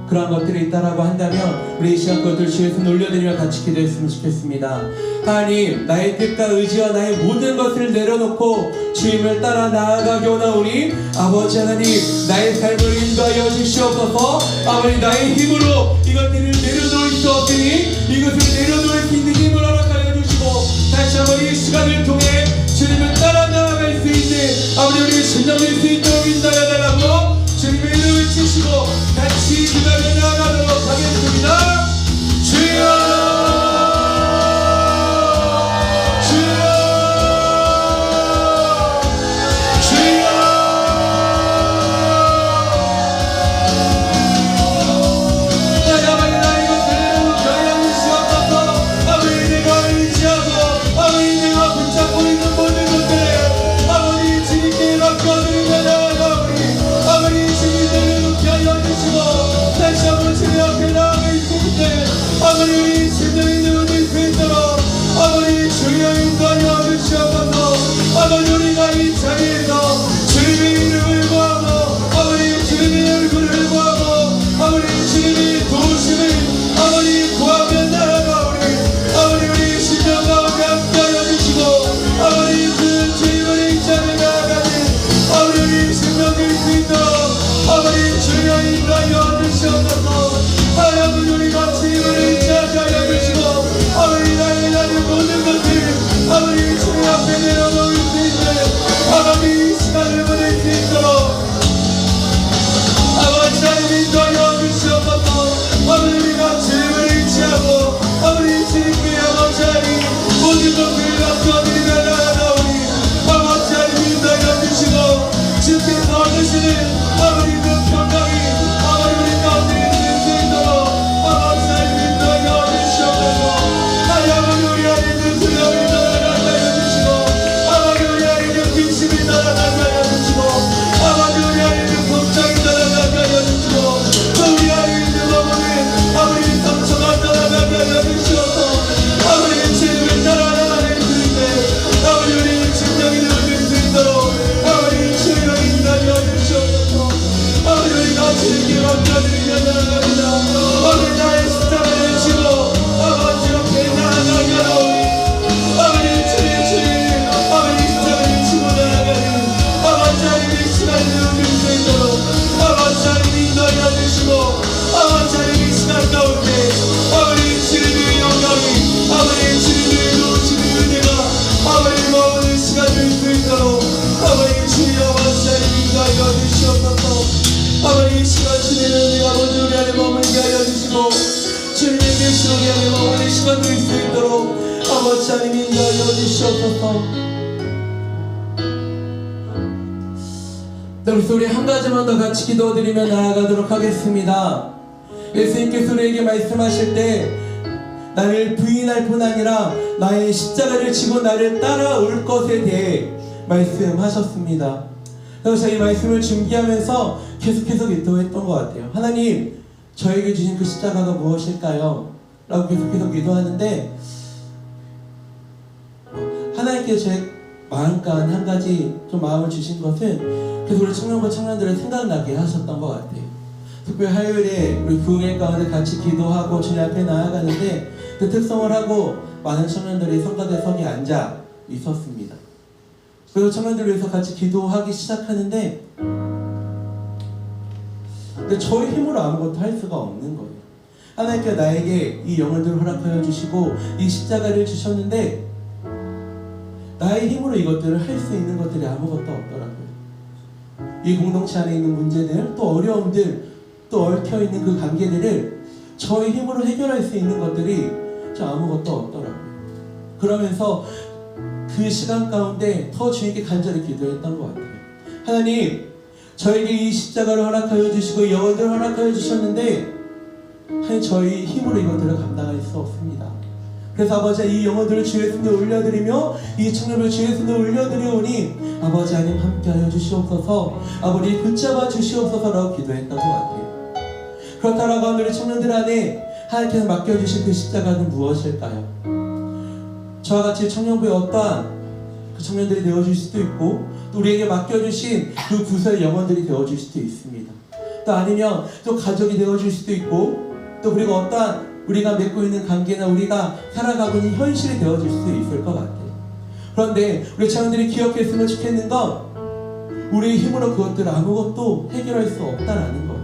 그러한 것들이 있다라고 한다면 우리 이 시간 그것들 주의 손 올려드리며 같이 기도했으면 좋겠습니다. 하나님, 나의 뜻과 의지와 나의 모든 것을 내려놓고 주님을 따라 나아가게 원하오니 아버지 하나님, 나의 삶을 인도하여 주시옵소서. 아버지, 나의 힘으로 이것들을 내려놓을 수 없으니 이것을 내려놓을 수 있는 힘을 허락하여 주시고 다시 한번 이 시간을 통해 주님을 따라 나아갈 수 있는 아버지 우리의 신령될 수 있도록 인도하여 달라고 주님의 이름을 치시고 같이 기도하며 나아가도록 하겠습니다. 주여, 주여, 주여. 아버지, 나 이것을 내려놓게 주시옵소서. 아버지, 내가 의지하고 아버지 내가 붙잡고 있는 모든 것들 아버지 주님께 맡겨드리며 나아가오니 아버지 주님을 놓게 하여 주시고 다시 한번 주님 앞에 나아가 있습니다. 아버지 우리 심령이 누워질 수 있도록 아버지 주여 인도하여 주시옵소서. 아버지 우리가 이 자리에서 주님의 이름을 구하고 아버지 주님의 얼굴을 구하고 아버지 주님의 도우심을 아버지 구하며 나아가오니 아버지 우리 심령 가운데 함께하여 주시고 아버지 그 주님을 인자를 나아가는 아버지 우리 심령 될 수 있도록 아버지 주여 인도하여 주시옵소서. 아버지 우리가 주님을 인자하게 하여 주시고 아버지 나의 모든 것을 아버지 주님 앞에 내려놓을 수 있는 아버지 이 시간을 보낼 수 있도록 아버지 하나님 인도하여 주시옵소서. 아버지 우리가 주님을 의지하고 아버지 주님께 아버지 하나님 모든 것을 맡겨드리며 나아가오니 아버지 하나님 인도하여 주시고 주께서 얻으시는 아버지 그 평강이 아버지 우리 가운데 있을 수 있도록 아버지 하나님 인도하여 주시옵소서. 아버지 우리 하나님 두려움이 나아가게 하여 주시고 아버지 우리 하나님 근심이 나아가게 하여 주시고 아버지 우리 하나님 걱정이 나아가게 하여 주시고 또 우리 하나님 넘어오는 아버지 상처가 나아가게 하여 주시옵소서. 아버지 주님을 따라 나가는 하여 주시옵소서. 그래서 우리 한 가지만 더 같이 기도드리며 나아가도록 하겠습니다. 예수님께서 우리에게 말씀하실 때 나를 부인할 뿐 아니라 나의 십자가를 지고 나를 따라올 것에 대해 말씀하셨습니다. 그래서 이 말씀을 준비하면서 계속해서 기도했던 것 같아요. 하나님, 저에게 주신 그 십자가가 무엇일까요? 라고 계속해서 기도하는데 하나님께서 제 마음간 한 가지 좀 마음을 주신 것은 그래서 우리 청년부 청년들을 생각나게 하셨던 것 같아요. 특별히 화요일에 우리 부흥회 가운데 같이 기도하고 주님 앞에 나아가는데 그 특성을 하고 많은 청년들이 성가대석에 앉아 있었습니다. 그래서 청년들을 위해서 같이 기도하기 시작하는데 근데 저의 힘으로 아무것도 할 수가 없는 거예요. 하나님께서 나에게 이 영혼들을 허락하여 주시고 이 십자가를 주셨는데 나의 힘으로 이것들을 할 수 있는 것들이 아무것도 없더라고요. 이 공동체 안에 있는 문제들, 또 어려움들, 또 얽혀있는 그 관계들을 저의 힘으로 해결할 수 있는 것들이 저 아무것도 없더라고요. 그러면서 그 시간 가운데 더 주님께 간절히 기도했던 것 같아요. 하나님, 저에게 이 십자가를 허락하여 주시고 영혼들을 허락하여 주셨는데 하나님, 저희 힘으로 이것들을 감당할 수 없습니다. 그래서 아버지, 이 영혼들을 주의 손에 올려드리며 이 청년을 주의 손에 올려드리오니 아버지 하나님 함께하여 주시옵소서, 아버지 붙잡아 주시옵소서라고 기도했던 것 같아요. 그렇다라고 하면 우리 청년들 안에 하나님께서 맡겨주신 그 십자가는 무엇일까요? 저와 같이 청년부의 어떠한 그 청년들이 되어줄 수도 있고 또 우리에게 맡겨주신 그 구설 영혼들이 되어줄 수도 있습니다. 또 아니면 또 가족이 되어줄 수도 있고 또 그리고 어떠한 우리가 맺고 있는 관계나 우리가 살아가고 있는 현실이 되어질 수도 있을 것 같아요. 그런데 우리 청년들이 기억했으면 좋겠는 건 우리의 힘으로 그것들을 아무것도 해결할 수 없다라는 거예요.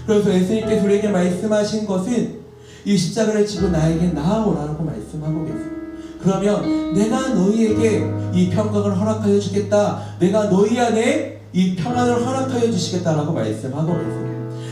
그래서 예수님께서 우리에게 말씀하신 것은 이 십자가를 지고 나에게 나아오라고 말씀하고 계세요. 그러면 내가 너희에게 이 평강을 허락하여 주겠다, 내가 너희 안에 이 평안을 허락하여 주시겠다라고 말씀하고 계세요.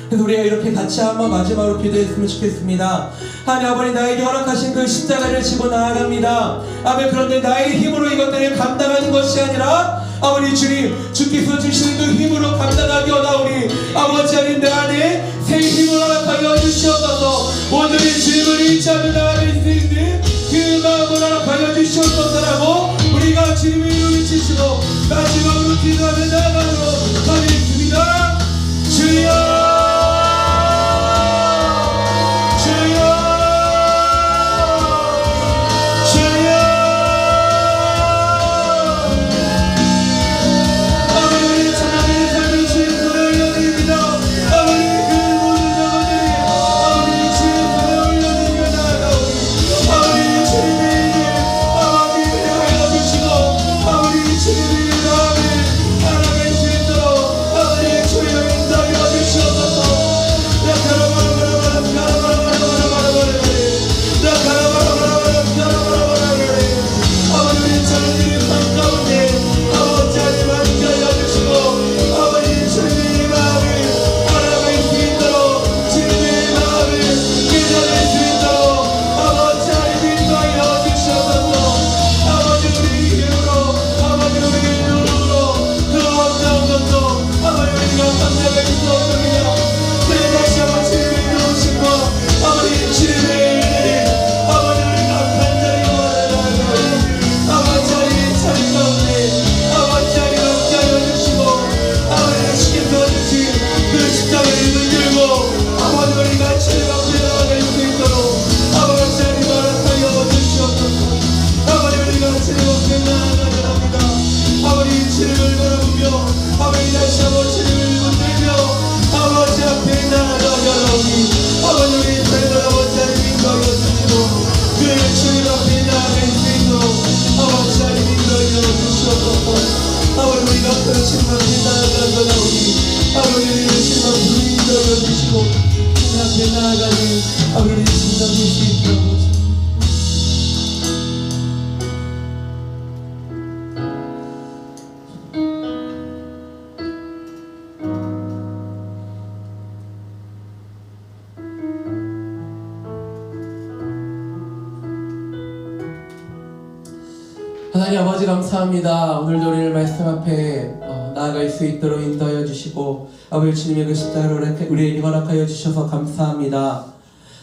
그래서 우리가 이렇게 같이 한번 마지막으로 기도했으면 좋겠습니다. 하나님 아버지, 나에게 허락하신 그 십자가를 지고 나아갑니다. 아멘. 그런데 나의 힘으로 이것들을 감당하는 것이 아니라 아버지 주님, 주께서 주시는 그 힘으로 감당하기 원하오니 아버지 하나님, 내 안에 새 힘을 허락하여 주시옵소서. 오늘의 주님을 잊지 않고 나아갈 수 있는 그 마음을 허락하여 주시옵소서라고 우리가 주님의 이름을 외치시고 마지막으로 기도하며 나아가도록 하겠습니다. 주여, 주님의 마음을 알아갈 수 하나님 아버지 감사합니다. 오늘도 우리를 말씀 앞에 나아갈 수 있도록 인도하여 주시고 아버지 주님의 그 십자가를 우리에게 허락하여 주셔서 감사합니다.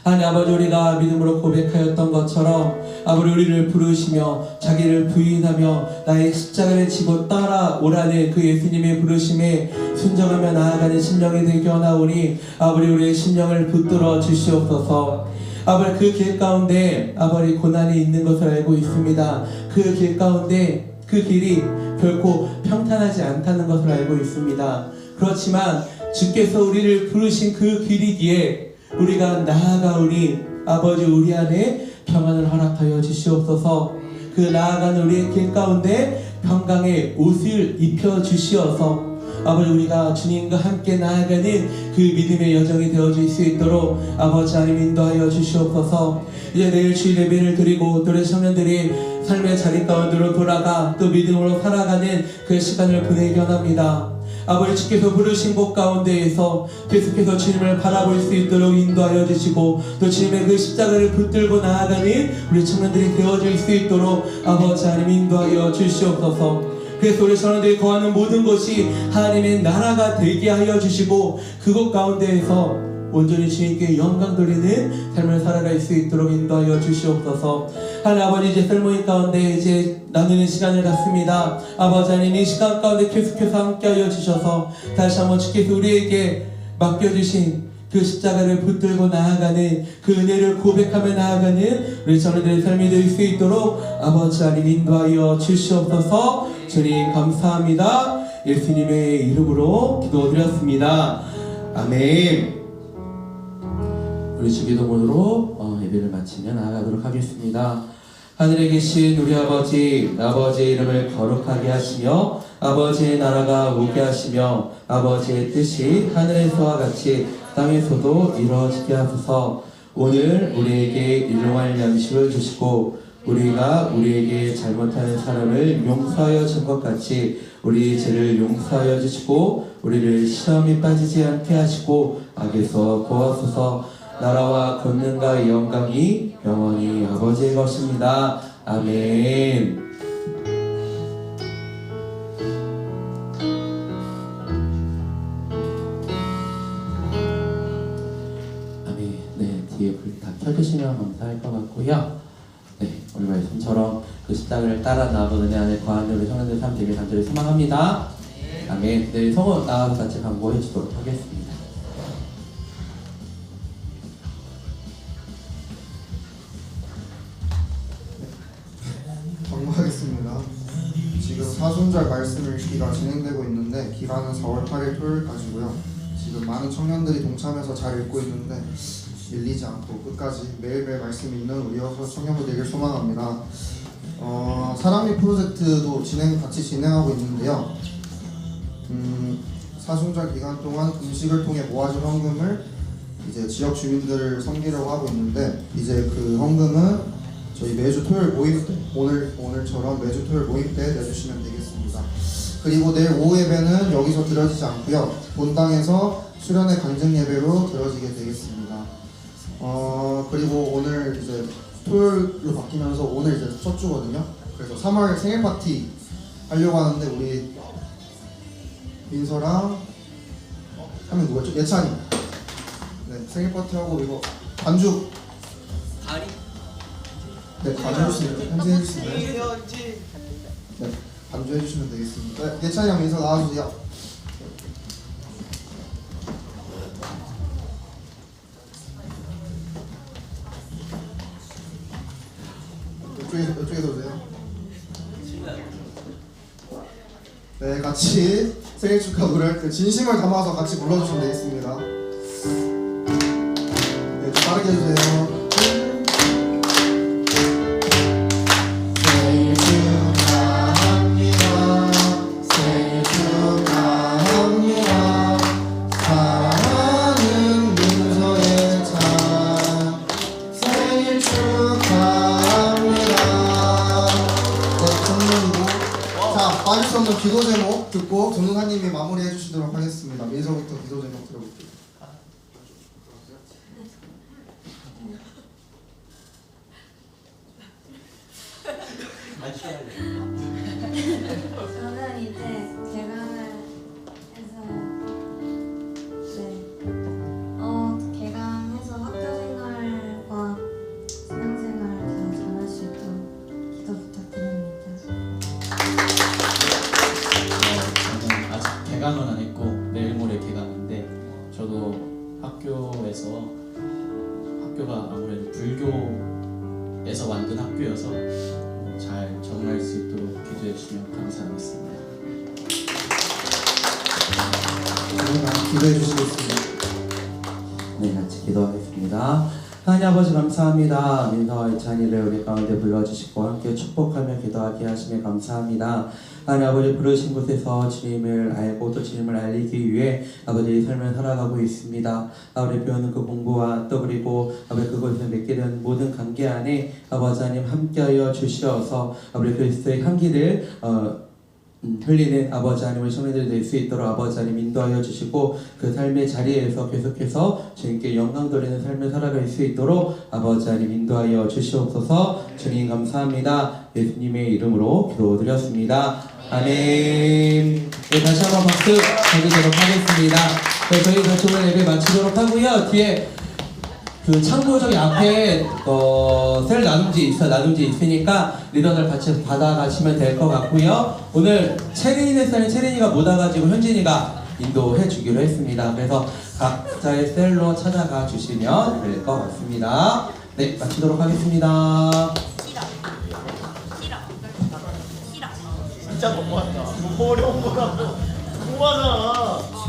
하나님 아버지 우리가 믿음으로 고백하였던 것처럼 아버지 우리를 부르시며 자기를 부인하며 나의 십자가를 지고 따라오라는 그 예수님의 부르심에 순종하며 나아가는 심령이 되게 하나오니 아버지 우리의 심령을 붙들어 주시옵소서. 아버지 그 길 가운데 아버지 고난이 있는 것을 알고 있습니다. 그 길 가운데 그 길이 결코 평탄하지 않다는 것을 알고 있습니다. 그렇지만 주께서 우리를 부르신 그 길이기에 우리가 나아가오니 아버지 우리 안에 평안을 허락하여 주시옵소서. 그 나아가는 우리의 길 가운데 평강의 옷을 입혀 주시어서 아버지 우리가 주님과 함께 나아가는 그 믿음의 여정이 되어질 수 있도록 아버지 하나님 인도하여 주시옵소서. 이제 내일 주일 예배를 드리고 또 우리 청년들이 삶의 자리 가운데로 돌아가 또 믿음으로 살아가는 그 시간을 보내게 원합니다. 아버지 주께서 부르신 곳 가운데에서 계속해서 주님을 바라볼 수 있도록 인도하여 주시고 또 주님의 그 십자가를 붙들고 나아가는 우리 청년들이 되어질 수 있도록 아버지 하나님 인도하여 주시옵소서. 그래서 우리 청년들이 거하는 모든 곳이 하나님의 나라가 되게 하여 주시고 그곳 가운데에서 온전히 주님께 영광 돌리는 삶을 살아갈 수 있도록 인도하여 주시옵소서. 하나님 아버지 이제 셀모인 가운데 이제 나누는 시간을 갖습니다. 아버지 하나님 이 시간 가운데 계속해서 함께하여 주셔서 다시 한번 주께서 우리에게 맡겨주신 그 십자가를 붙들고 나아가는 그 은혜를 고백하며 나아가는 우리 청년들의 삶이 될 수 있도록 아버지 하나님 인도하여 주시옵소서. 주님 감사합니다. 예수님의 이름으로 기도드렸습니다. 아멘. 우리 주기도문으로 예배를 마치며 나아가도록 하겠습니다. 하늘에 계신 우리 아버지, 아버지의 이름을 거룩하게 하시며 아버지의 나라가 오게 하시며 아버지의 뜻이 하늘에서와 같이 땅에서도 이루어지게 하소서. 오늘 우리에게 일용할 양식을 주시고 우리가 우리에게 잘못하는 사람을 용서하여 준 것 같이 우리 죄를 용서하여 주시고 우리를 시험에 빠지지 않게 하시고 악에서 구하소서. 나라와 권능과 영광이 영원히 아버지의 것입니다. 아멘. 아멘. 네, 뒤에 불 다 켜주시면 감사할 것 같고요. 네, 오늘 말씀처럼 그 십자가를 따라 나아가는 은혜 안에 거하는 우리 성도들 삶 되길 간절히 소망합니다. 아멘. 네, 성우 나와서 같이 강구해 주도록 하겠습니다. 하겠습니다. 지금 사순절 말씀 읽기가 진행되고 있는데 기간은 4월 8일 토요일까지고요. 지금 많은 청년들이 동참해서 잘 읽고 있는데 밀리지 않고 끝까지 매일매일 말씀이 있는 우리 청년부 되길 소망합니다. 사랑미 프로젝트도 같이 진행하고 있는데요. 사순절 기간 동안 음식을 통해 모아진 헌금을 이제 지역 주민들을 섬기려고 하고 있는데 이제 그 헌금은 저희 매주 토요일 모임 때 오늘처럼 매주 토요일 모임 때 내주시면 되겠습니다. 그리고 내일 오후 예배는 여기서 드려지지 않고요. 본당에서 수련회 간증 예배로 드려지게 되겠습니다. 그리고 오늘 이제 토요일로 바뀌면서 오늘 이제 첫 주거든요. 그래서 3월 생일 파티 하려고 하는데 우리 민서랑 하면 누구였죠? 예찬이. 네, 생일 파티 하고 이거 반주. 네, 반주해주시면 현지해주시면 네, 반주해주시면 되겠습니다. 네, 예찬이 형 인사 나와주세요. 이쪽에서 오세요. 네, 같이 생일 축하 노래를 진심을 담아서 같이 불러주시면 되겠습니다. 네, 좀 빠르게 해주세요. 빠질 수 없는 기도 제목 듣고 전도사님이 마무리해 주시도록 하겠습니다. 민서부터 기도 제목 들어볼게요. 저는 이제 개강을 해서 개강해서 학교 생활과 신앙생활 다 잘할 수 있도록 기도 부탁드립니다. 저는 아직 개강은 안 했고 내일 모레 개강인데 저도 학교가 아무래도 불교에서 만든 학교여서 잘 적응할 수 있도록 기도해 주시면 감사하겠습니다. 기도해 주시겠습니다. 네, 같이 기도하겠습니다. 하나님 아버지 감사합니다. 민서와 이찬이를 우리 가운데 불러주시고 함께 축복하며 기도하게 하시며 감사합니다. 하나님 아버지 부르신 곳에서 주님을 알고 또 주님을 알리기 위해 아버지 삶을 살아가고 있습니다. 아버지 배우는 그 공부와 또 그리고 아버지 그곳에서 맺게 된 모든 관계 안에 아버지 하나님 함께하여 주시어서 아버지 그리스도의 향기를 흘리는 아버지 하나님의 성도들이 될 수 있도록 아버지 하나님 인도하여 주시고 그 삶의 자리에서 계속해서 주님께 영광 돌리는 삶을 살아갈 수 있도록 아버지 하나님 인도하여 주시옵소서. 주님 감사합니다. 예수님의 이름으로 기도드렸습니다. 아멘. 네, 다시 한번 박수 드리도록 하겠습니다. 네, 저희 같이 오늘 예배 마치도록 하고요. 뒤에 그 창고 저기 앞에 셀 나눔지 있으니까 리더들 같이 받아가시면 될 것 같고요. 오늘 체린이가 못 와가지고 현진이가 인도해 주기로 했습니다. 그래서 각자의 셀로 찾아가 주시면 될 것 같습니다. 네, 마치도록 하겠습니다. 진짜 너무한다. 어려운 거라고. 너무하잖아.